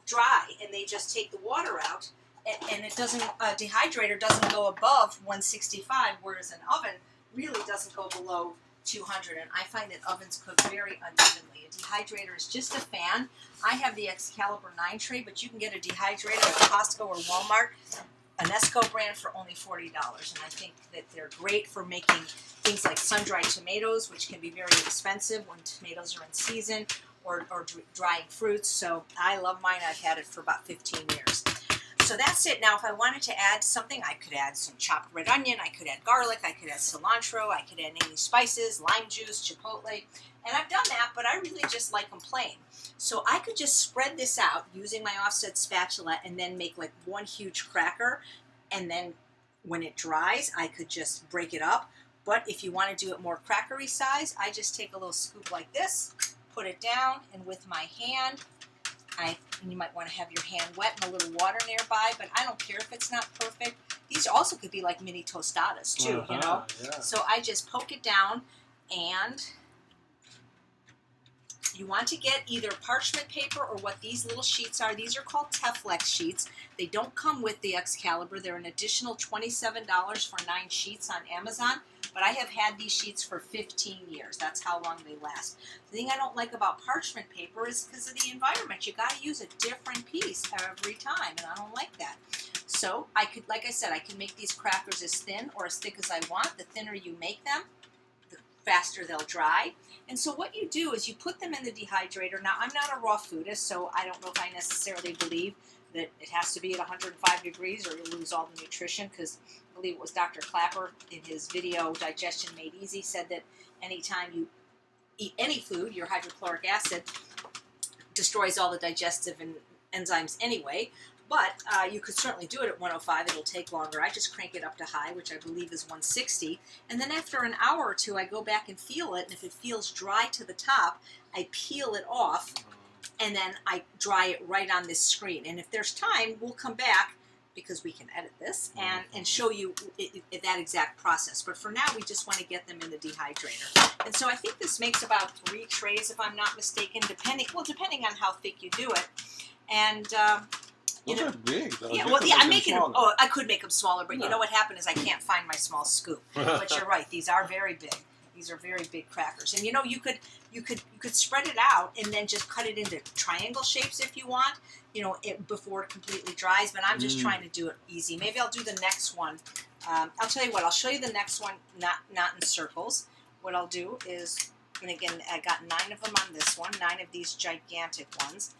Speaker 1: dry, and they just take the water out, and it doesn't, a dehydrator doesn't go above 165, whereas an oven really doesn't go below 200, and I find that ovens cook very unevenly. A dehydrator is just a fan. I have the Excalibur 9 tray, but you can get a dehydrator at Costco or Walmart, an Esco brand, for only $40, and I think that they're great for making things like sun-dried tomatoes, which can be very expensive when tomatoes are in season, or drying fruits. So I love mine. I've had it for about 15 years. So that's it. Now, if I wanted to add something, I could add some chopped red onion, I could add garlic, I could add cilantro, I could add any spices, lime juice, chipotle, and I've done that, but I really just like them plain. So I could just spread this out using my offset spatula and then make like one huge cracker, and then when it dries, I could just break it up. But if you want to do it more crackery size, I just take a little scoop like this, put it down, and with my hand, and you might want to have your hand wet and a little water nearby, but I don't care if it's not perfect. These also could be like mini tostadas too, you know?
Speaker 2: Yeah.
Speaker 1: So I just poke it down, and you want to get either parchment paper or what these little sheets are. These are called Teflex sheets. They don't come with the Excalibur. They're an additional $27 for 9 sheets on Amazon. But I have had these sheets for 15 years. That's how long they last. The thing I don't like about parchment paper is because of the environment. You got to use a different piece every time, and I don't like that. So I could, like I said, I can make these crackers as thin or as thick as I want. The thinner you make them, the faster they'll dry. And so what you do is you put them in the dehydrator. Now, I'm not a raw foodist, so I don't know if I necessarily believe that it has to be at 105 degrees or you'll lose all the nutrition, because I believe it was Dr. Clapper in his video, Digestion Made Easy, said that anytime you eat any food, your hydrochloric acid destroys all the digestive enzymes anyway. But you could certainly do it at 105. It'll take longer. I just crank it up to high, which I believe is 160. And then after an hour or two, I go back and feel it. And if it feels dry to the top, I peel it off and then I dry it right on this screen. And if there's time, we'll come back, because we can edit this, and show you that exact process. But for now, we just want to get them in the dehydrator. And so I think this makes about 3 trays, if I'm not mistaken, depending on how thick you do it. And you
Speaker 3: Those
Speaker 1: know,
Speaker 3: are big, though.
Speaker 1: yeah,
Speaker 3: You
Speaker 1: well,
Speaker 3: can
Speaker 1: yeah,
Speaker 3: make
Speaker 1: I'm
Speaker 3: them
Speaker 1: making them.
Speaker 3: smaller.
Speaker 1: Oh, I could make them smaller, but you
Speaker 3: No.
Speaker 1: know what happened is I can't find my small scoop. But you're right; these are very big. These are very big crackers, and you know you could spread it out and then just cut it into triangle shapes if you want. You know, before it completely dries. But I'm just trying to do it easy. Maybe I'll do the next one. I'll tell you what. I'll show you the next one, not in circles. What I'll do is, and again, I got 9 of them on this one. 9 of these gigantic ones.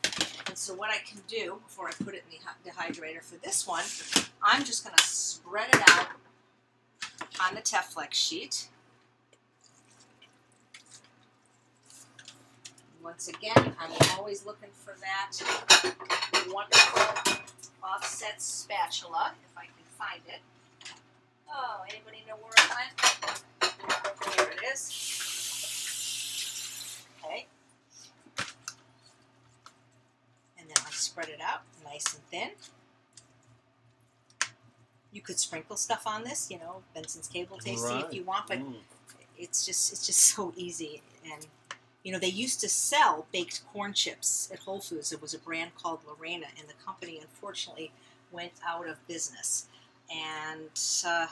Speaker 1: And so what I can do before I put it in the dehydrator for this one, I'm just going to spread it out on the Teflex sheet. Once again, I'm always looking for that wonderful offset spatula, if I can find it. Oh, anybody know where it went? Here it is. Okay. And then I spread it out nice and thin. You could sprinkle stuff on this, you know, Benson's Cable Tasty if you want, but it's just so easy. And you know, they used to sell baked corn chips at Whole Foods. It was a brand called Lorena, and the company unfortunately went out of business. And so,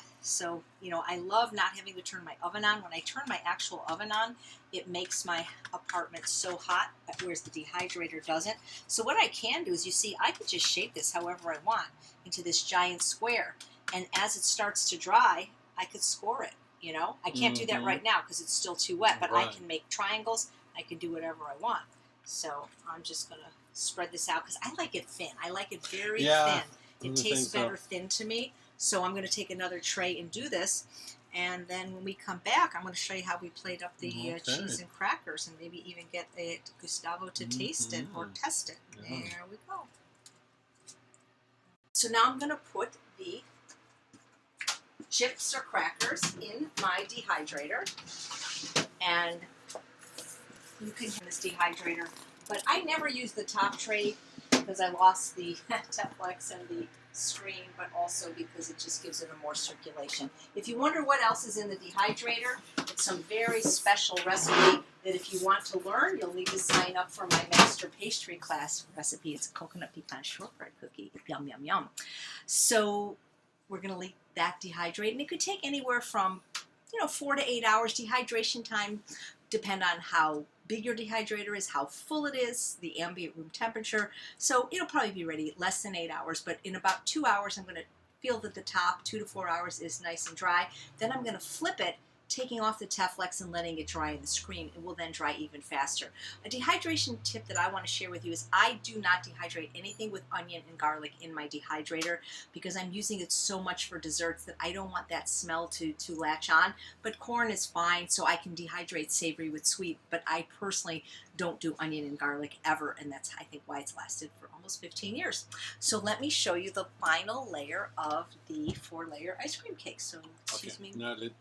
Speaker 1: you know, I love not having to turn my oven on. When I turn my actual oven on, it makes my apartment so hot, whereas the dehydrator doesn't. So what I can do is, you see, I could just shape this however I want into this giant square. And as it starts to dry, I could score it, you know. I can't do that right now because it's still too wet, but I can make triangles. I can do whatever I want. So I'm just going to spread this out because I like it thin. I like it very thin. It tastes better thin to me. So I'm going to take another tray and do this. And then when we come back, I'm going to show you how we plate up the cheese and crackers, and maybe even get Gustavo to taste it or test it. There we go. So now I'm going to put the chips or crackers in my dehydrator. And you can use this dehydrator, but I never use the top tray because I lost the Teflex and the screen, but also because it just gives it a more circulation. If you wonder what else is in the dehydrator, it's some very special recipe that if you want to learn, you'll need to sign up for my master pastry class recipe. It's a coconut pecan shortbread cookie. Yum, yum, yum. So we're going to leave that dehydrate, and it could take anywhere from 4 to 8 hours. Dehydration time depend on how big your dehydrator is, how full it is, the ambient room temperature. So it'll probably be ready less than 8 hours, but in about 2 hours, I'm going to feel that the top 2 to 4 hours is nice and dry. Then I'm going to flip it, taking off the Teflex and letting it dry in the screen. It will then dry even faster. A dehydration tip that I want to share with you is I do not dehydrate anything with onion and garlic in my dehydrator because I'm using it so much for desserts that I don't want that smell to latch on. But corn is fine, so I can dehydrate savory with sweet, but I personally don't do onion and garlic ever, and that's, I think, why it's lasted for almost 15 years. So let me show you the final layer of the 4-layer ice cream cake. So excuse me.
Speaker 3: Now let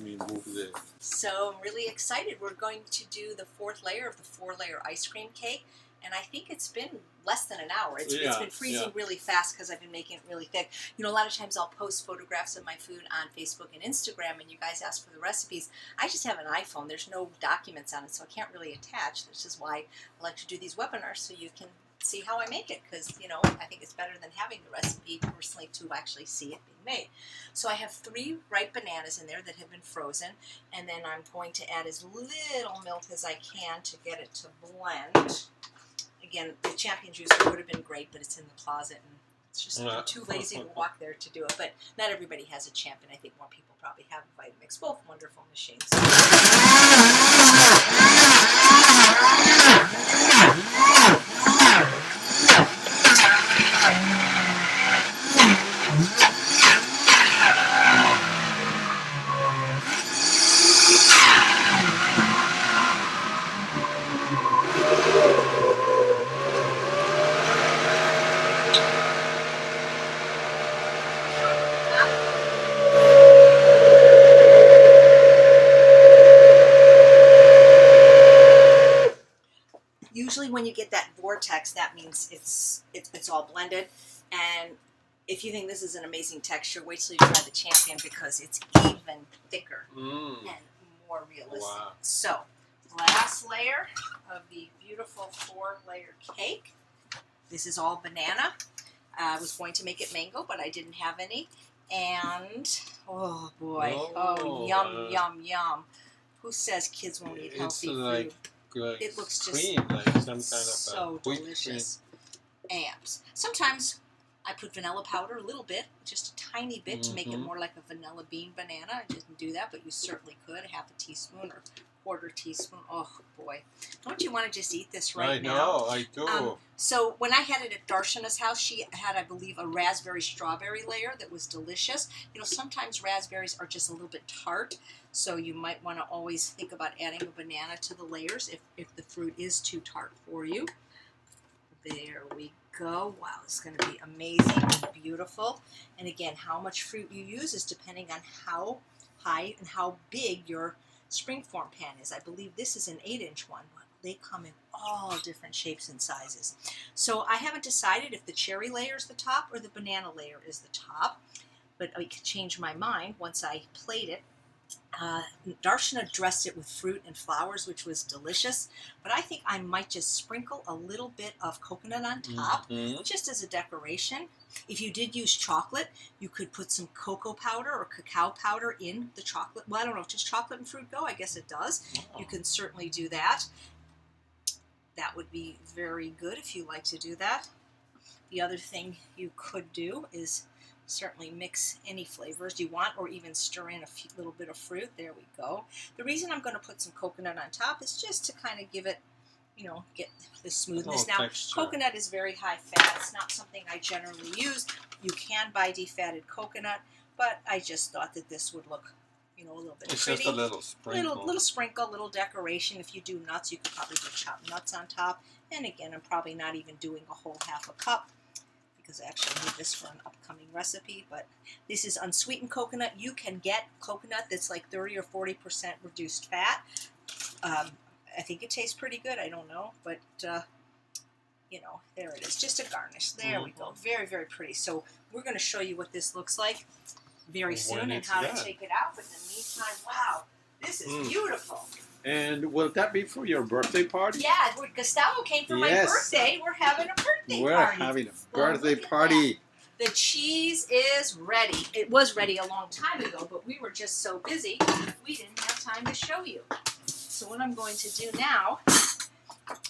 Speaker 3: me move the...
Speaker 1: So I'm really excited. We're going to do the 4th layer of the 4-layer ice cream cake, and I think it's been less than an hour. It's been freezing really fast because I've been making it really thick. You know, a lot of times I'll post photographs of my food on Facebook and Instagram, and you guys ask for the recipes. I just have an iPhone. There's no documents on it, so I can't really attach. This is why I like to do these webinars, so you can see how I make it, because, you know, I think it's better than having the recipe personally to actually see it being made. So I have 3 ripe bananas in there that have been frozen, and then I'm going to add as little milk as I can to get it to blend. Again, the champion juicer would have been great, but it's in the closet, and it's just I'm too lazy to walk there to do it. But not everybody has a champion. I think more people probably have a Vitamix. Both wonderful machines. Usually when you vortex, that means it's all blended. And if you think this is an amazing texture, wait till you try the Champion because it's even thicker and more realistic.
Speaker 2: Wow.
Speaker 1: So, last layer of the beautiful 4-layer cake. This is all banana. I was going to make it mango, but I didn't have any. And, oh boy, yum, yum, yum. Who says kids won't eat healthy food? It looks just
Speaker 2: cream, like some kind of
Speaker 1: so delicious. And sometimes I put vanilla powder a little bit, just a tiny bit to make it more like a vanilla bean banana. I didn't do that, but you certainly could. Half a teaspoon or quarter teaspoon. Oh boy, don't you want to just eat this right now?
Speaker 2: I know, I do.
Speaker 1: So when I had it at Darshana's house, she had, I believe, a raspberry strawberry layer that was delicious. You know, sometimes raspberries are just a little bit tart, so you might want to always think about adding a banana to the layers if the fruit is too tart for you. There we go. Wow, it's going to be amazing and beautiful. And again, how much fruit you use is depending on how high and how big your springform pan is. I believe this is an 8-inch one, but they come in all different shapes and sizes. So I haven't decided if the cherry layer is the top or the banana layer is the top, but I could change my mind once I plate it. Darshana dressed it with fruit and flowers, which was delicious, but I think I might just sprinkle a little bit of coconut on top, just as a decoration. If you did use chocolate, you could put some cocoa powder or cacao powder in the chocolate. Well, I don't know, does chocolate and fruit go? I guess it does. You can certainly do that. That would be very good if you like to do that. The other thing you could do is certainly mix any flavors you want, or even stir in a little bit of fruit. There we go. The reason I'm going to put some coconut on top is just to kind of give it, you know, get the smoothness. Now,
Speaker 2: texture.
Speaker 1: Coconut is very high fat. It's not something I generally use. You can buy defatted coconut, but I just thought that this would look, you know, a little bit
Speaker 2: It's
Speaker 1: pretty.
Speaker 2: just a little sprinkle.
Speaker 1: Little sprinkle, little decoration. If you do nuts, you could probably do chopped nuts on top. And again, I'm probably not even doing a whole half a cup, because I actually need this for an upcoming recipe. But this is unsweetened coconut. You can get coconut that's like 30 or 40% reduced fat. I think it tastes pretty good. I don't know, but you know, there it is. Just a garnish. There we go. Very, very pretty. So we're going to show you what this looks like very soon and how to take it out. But in the meantime, wow, this is beautiful.
Speaker 3: And will that be for your birthday party?
Speaker 1: Yeah, Gustavo came for my birthday. We're having a birthday party.
Speaker 3: We're having a birthday party.
Speaker 1: The cheese is ready. It was ready a long time ago, but we were just so busy, we didn't have time to show you. So what I'm going to do now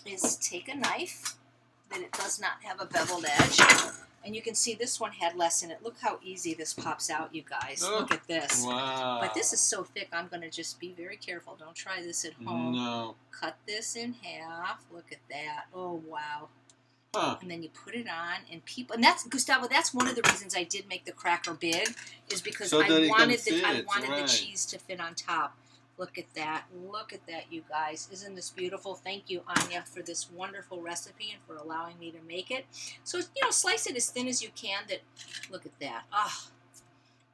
Speaker 1: is take a knife that it does not have a beveled edge. And you can see this one had less in it. Look how easy this pops out, you guys. Look at this.
Speaker 2: Wow.
Speaker 1: But this is so thick, I'm going to just be very careful. Don't try this at home.
Speaker 2: No.
Speaker 1: Cut this in half. Look at that. Oh, wow.
Speaker 2: Huh.
Speaker 1: And then you put it on, and people, and that's, Gustavo, that's one of the reasons I did make the cracker big, is because
Speaker 2: So
Speaker 1: I wanted
Speaker 2: right.
Speaker 1: the cheese to fit on top. Look at that. Look at that, you guys. Isn't this beautiful? Thank you, Anya, for this wonderful recipe and for allowing me to make it. So, you know, slice it as thin as you can. Look at that. Ah,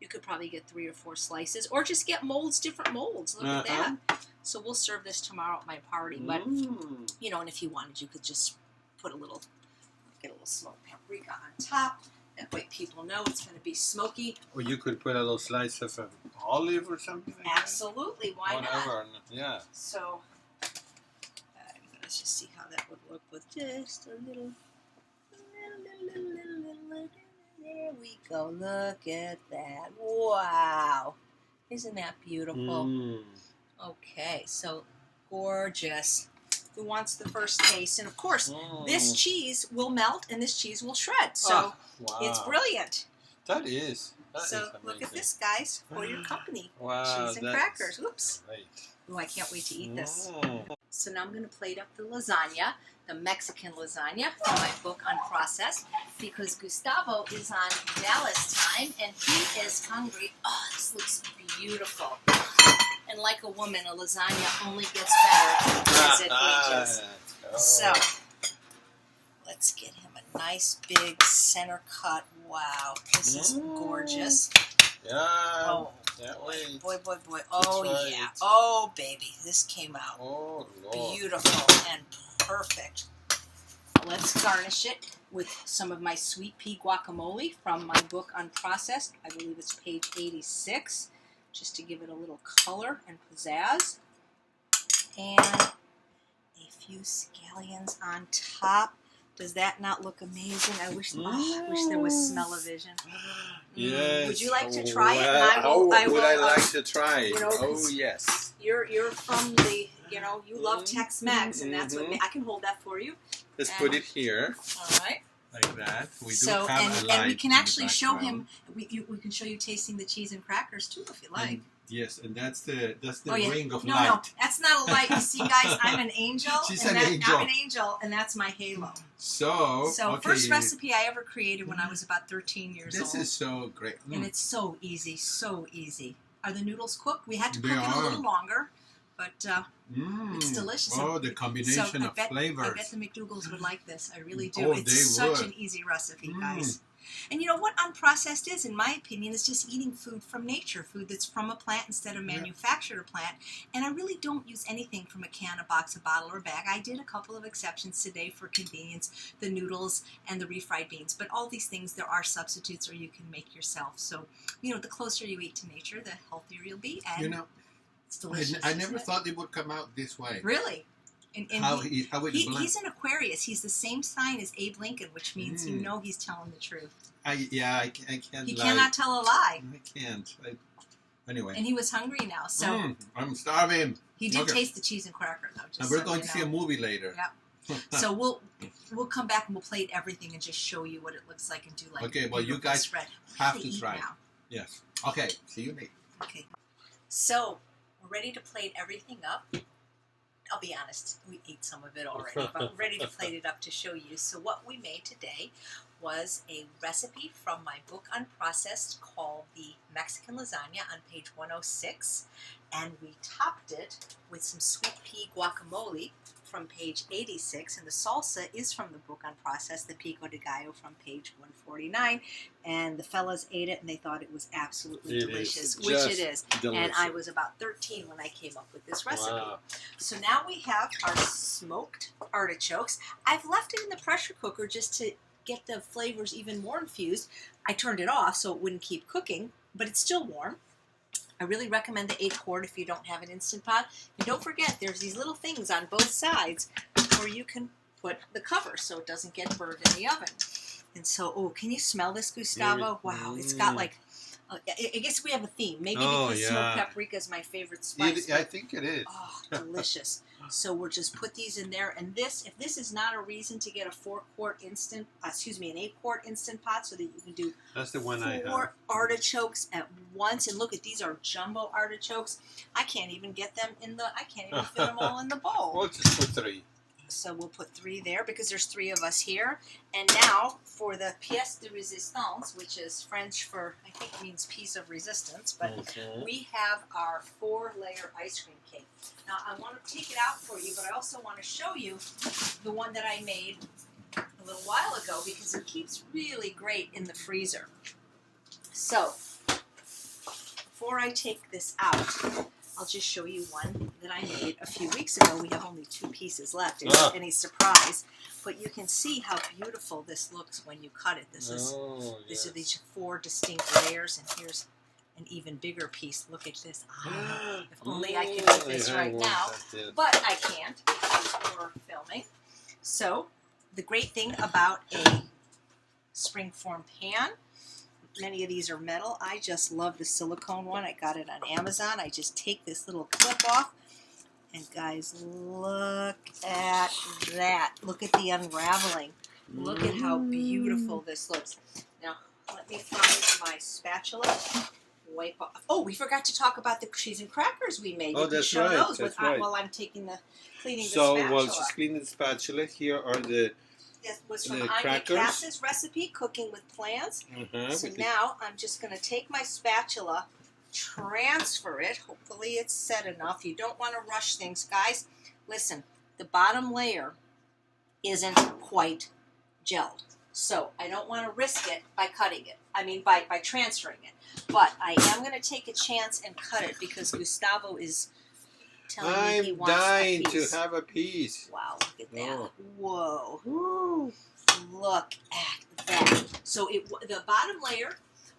Speaker 1: you could probably get 3 or 4 slices, or just get molds, different molds. Look at that. So we'll serve this tomorrow at my party. But, you know, and if you wanted, you could just put get a little smoked paprika on top. That way people know it's going to be smoky.
Speaker 2: Or you could put a little slice of an olive or something like
Speaker 1: Absolutely, why
Speaker 2: Whatever.
Speaker 1: not?
Speaker 2: Yeah.
Speaker 1: So, let's just see how that would look with just a little. There we go. Look at that. Wow. Isn't that beautiful? Okay, so gorgeous. Who wants the first taste? And of course, this cheese will melt and this cheese will shred. So it's brilliant.
Speaker 2: That is
Speaker 1: Look at this, guys, for your company.
Speaker 2: Wow,
Speaker 1: Cheese and crackers. Oops.
Speaker 2: Great.
Speaker 1: Oh, I can't wait to eat this. So now I'm going to plate up the lasagna, the Mexican lasagna from my book Unprocessed, because Gustavo is on Dallas time and he is hungry. Oh, this looks beautiful. And like a woman, a lasagna only gets better as it ages. So, let's get him a nice big center cut. Wow, this is gorgeous.
Speaker 2: Yeah.
Speaker 1: Oh, boy. Oh,
Speaker 2: right.
Speaker 1: yeah. Oh, baby, this came out
Speaker 2: Oh, Lord.
Speaker 1: beautiful and perfect. let's garnish it with some of my sweet pea guacamole from my book Unprocessed. I believe it's page 86, just to give it a little color and pizzazz. And a few scallions on top. Does that not look amazing? I wish there was smell-o-vision.
Speaker 3: Yes.
Speaker 1: Would you like to try it?
Speaker 3: Well,
Speaker 1: And I will,
Speaker 3: I like to try?
Speaker 1: you know,
Speaker 3: Oh, yes.
Speaker 1: You're from the, you know, you love Tex-Mex, and that's what I can hold that for you.
Speaker 3: Let's put it here.
Speaker 1: All right.
Speaker 3: Like that. We do
Speaker 1: So
Speaker 3: have a light
Speaker 1: and we can
Speaker 3: in the
Speaker 1: actually show
Speaker 3: background.
Speaker 1: him. We can show you tasting the cheese and crackers too, if you like.
Speaker 3: And yes, and that's the
Speaker 1: Oh, yeah.
Speaker 3: ring of
Speaker 1: No,
Speaker 3: light.
Speaker 1: no, that's not a light. You see, guys, I'm an angel.
Speaker 3: She's
Speaker 1: and
Speaker 3: an angel.
Speaker 1: I'm an angel, and that's my halo.
Speaker 3: So, okay,
Speaker 1: First recipe I ever created when I was about 13 years old.
Speaker 3: This is so great.
Speaker 1: And it's so easy, so easy. Are the noodles cooked? We had to
Speaker 3: They
Speaker 1: cook it a
Speaker 3: are.
Speaker 1: little longer, but it's delicious.
Speaker 3: Oh, the combination of flavors.
Speaker 1: I bet the McDougal's would like this. I really do.
Speaker 3: Oh,
Speaker 1: It's
Speaker 3: they
Speaker 1: such
Speaker 3: would.
Speaker 1: an easy recipe, guys. And you know what unprocessed is, in my opinion, is just eating food from nature, food that's from a plant instead of manufactured a plant. And I really don't use anything from a can, a box, a bottle, or a bag. I did a couple of exceptions today for convenience, the noodles and the refried beans. But all these things, there are substitutes or you can make yourself. So, you know, the closer you eat to nature, the healthier you'll be. And
Speaker 3: You know,
Speaker 1: it's delicious.
Speaker 3: I never thought it would come out this way.
Speaker 1: Really? And
Speaker 3: How it blends.
Speaker 1: he's an Aquarius. He's the same sign as Abe Lincoln, which means you know he's telling the truth.
Speaker 3: I can't
Speaker 1: He
Speaker 3: lie.
Speaker 1: cannot tell a lie.
Speaker 3: I can't. Anyway.
Speaker 1: And he was hungry now, so
Speaker 3: I'm starving.
Speaker 1: he did
Speaker 3: Okay.
Speaker 1: taste the cheese and cracker, though. Just
Speaker 3: And we're
Speaker 1: so
Speaker 3: going
Speaker 1: you
Speaker 3: to see a
Speaker 1: know.
Speaker 3: movie later.
Speaker 1: Yep. So we'll come back and we'll plate everything and just show you what it looks like and do like
Speaker 3: Okay,
Speaker 1: a
Speaker 3: well, you
Speaker 1: beautiful
Speaker 3: guys
Speaker 1: spread.
Speaker 3: have
Speaker 1: We
Speaker 3: to
Speaker 1: eat
Speaker 3: try it.
Speaker 1: now.
Speaker 3: Yes. Okay. See you later.
Speaker 1: Okay. So we're ready to plate everything up. I'll be honest, we ate some of it already, but we're ready to plate it up to show you. So what we made today was a recipe from my book Unprocessed called the Mexican Lasagna on page 106, and we topped it with some sweet pea guacamole from page 86, and the salsa is from the book Unprocessed, the pico de gallo from page 149, and the fellas ate it and they thought it was absolutely delicious, which it is. And I was about 13 when I came up with this recipe.
Speaker 2: Wow.
Speaker 1: So now we have our smoked artichokes. I've left it in the pressure cooker just to get the flavors even more infused. I turned it off so it wouldn't keep cooking, but it's still warm. I really recommend the 8-quart if you don't have an Instant Pot. And don't forget, there's these little things on both sides where you can put the cover so it doesn't get burned in the oven. And so, oh, can you smell this, Gustavo? Wow, it's got like, I guess we have a theme. Maybe because smoked paprika is my favorite spice.
Speaker 3: I think it is.
Speaker 1: Oh, delicious. So we'll just put these in there. And this, if this is not a reason to get a 4-quart instant, an 8-quart Instant Pot so that you can do
Speaker 2: That's the one I have.
Speaker 1: 4 artichokes at once. And look at these are jumbo artichokes. I can't even get them I can't even fit them all in the bowl.
Speaker 2: We'll just put 3.
Speaker 1: So we'll put 3 there because there's 3 of us here. And now for the pièce de résistance, which is French for, I think means piece of resistance, but we have our 4-layer ice cream cake. Now I want to take it out for you, but I also want to show you the one that I made a little while ago because it keeps really great in the freezer. So before I take this out, I'll just show you one that I made a few weeks ago. We have only 2 pieces left. It's any surprise, but you can see how beautiful this looks when you cut it. These are these 4 distinct layers, and here's an even bigger piece. Look at this. If only I could eat this right now, but I can't because we're filming. So the great thing about a springform pan, many of these are metal. I just love the silicone one. I got it on Amazon. I just take this little clip off. And guys, look at that. Look at the unraveling. Look at how beautiful this looks. Now, let me find my spatula. Wipe off. Oh, we forgot to talk about the cheese and crackers we made.
Speaker 3: Oh,
Speaker 1: You can
Speaker 3: that's
Speaker 1: show
Speaker 3: right.
Speaker 1: those
Speaker 3: That's right.
Speaker 1: while I'm cleaning the
Speaker 3: So,
Speaker 1: spatula.
Speaker 3: while she's cleaning the spatula, here are the
Speaker 1: This was from
Speaker 3: the
Speaker 1: Anya
Speaker 3: crackers.
Speaker 1: Cass's recipe, Cooking with Plants. So
Speaker 3: with
Speaker 1: now I'm just going to take my spatula, transfer it. Hopefully it's set enough. You don't want to rush things, guys. Listen, the bottom layer isn't quite gelled. So I don't want to risk it by cutting it. I mean by transferring it. But I am going to take a chance and cut it because Gustavo is telling me he
Speaker 3: I'm
Speaker 1: wants
Speaker 3: dying
Speaker 1: a piece.
Speaker 3: to have a piece.
Speaker 1: Wow, look at that.
Speaker 3: Oh.
Speaker 1: Whoa.
Speaker 3: Woo.
Speaker 1: Look at that. So the bottom layer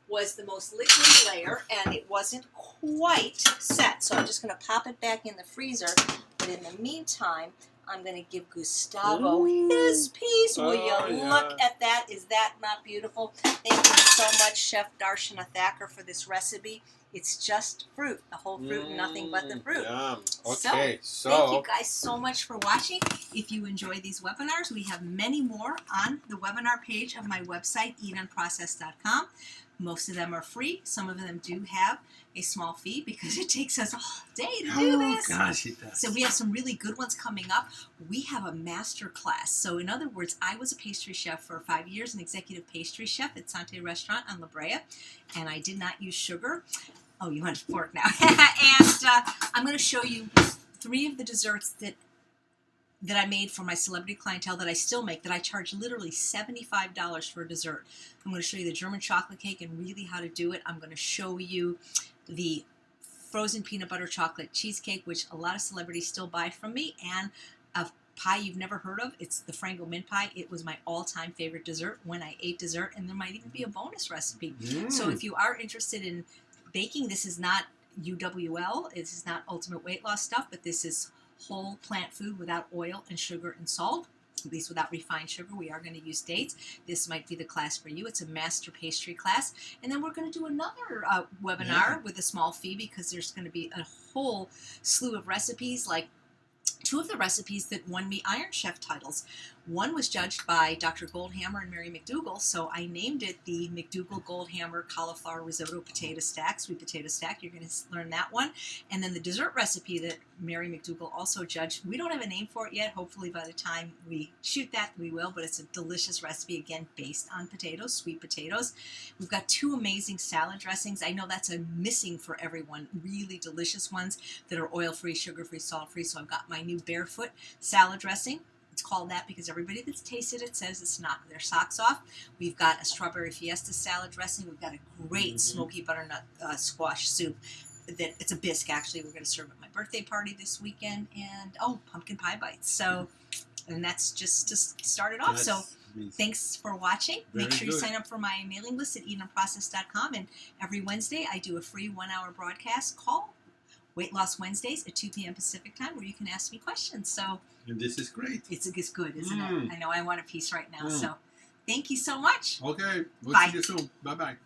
Speaker 1: was the most liquid layer, and it wasn't quite set. So I'm just going to pop it back in the freezer. But in the meantime, I'm going to give Gustavo his piece. Will you look at that? Is that not beautiful? Thank you so much, Chef Darshana Thacker, for this recipe. It's just fruit, the whole fruit, and nothing but the fruit.
Speaker 3: Yum. Okay, so
Speaker 1: thank you guys so much for watching. If you enjoy these webinars, we have many more on the webinar page of my website, eatunprocessed.com. Most of them are free. Some of them do have a small fee because it takes us all day to do this.
Speaker 3: Oh gosh, it does.
Speaker 1: So we have some really good ones coming up. We have a master class. So in other words, I was a pastry chef for 5 years, an executive pastry chef at Sante Restaurant on La Brea, and I did not use sugar. Oh, you want a fork now. And I'm going to show you 3 of the desserts that I made for my celebrity clientele that I still make, that I charge literally $75 for a dessert. I'm going to show you the German chocolate cake and really how to do it. I'm going to show you the frozen peanut butter chocolate cheesecake, which a lot of celebrities still buy from me, and a pie you've never heard of. It's the Frango mint pie. It was my all-time favorite dessert when I ate dessert, and there might even be a bonus recipe. So if you are interested in baking, this is not UWL. This is not ultimate weight loss stuff, but this is whole plant food without oil and sugar and salt, at least without refined sugar. We are going to use dates. This might be the class for you. It's a master pastry class. And then we're going to do another webinar with a small fee, because there's going to be a whole slew of recipes, like 2 of the recipes that won me Iron Chef titles. One was judged by Dr. Goldhammer and Mary McDougall, so I named it the McDougall Goldhammer Cauliflower Risotto Potato Stack, sweet potato stack. You're going to learn that one. And then the dessert recipe that Mary McDougall also judged, we don't have a name for it yet. Hopefully by the time we shoot that, we will, but it's a delicious recipe, again, based on potatoes, sweet potatoes. We've got 2 amazing salad dressings. I know that's a missing for everyone, really delicious ones that are oil-free, sugar-free, salt-free. So I've got my new Barefoot salad dressing. It's called that because everybody that's tasted it says it's knocked their socks off. We've got a strawberry fiesta salad dressing. We've got a great smoky butternut squash soup. It's a bisque, actually. We're going to serve at my birthday party this weekend. And, pumpkin pie bites. So, and that's just to start it off. So thanks for watching. Make sure you sign up for my mailing list at eatunprocessed.com. And every Wednesday, I do a free 1-hour broadcast call, Weight Loss Wednesdays at 2 p.m. Pacific time, where you can ask me questions. So
Speaker 3: and this is great.
Speaker 1: It's good, isn't it? I know I want a piece right now. So thank you so much.
Speaker 3: Okay. We'll
Speaker 1: Bye.
Speaker 3: see you soon. Bye-bye.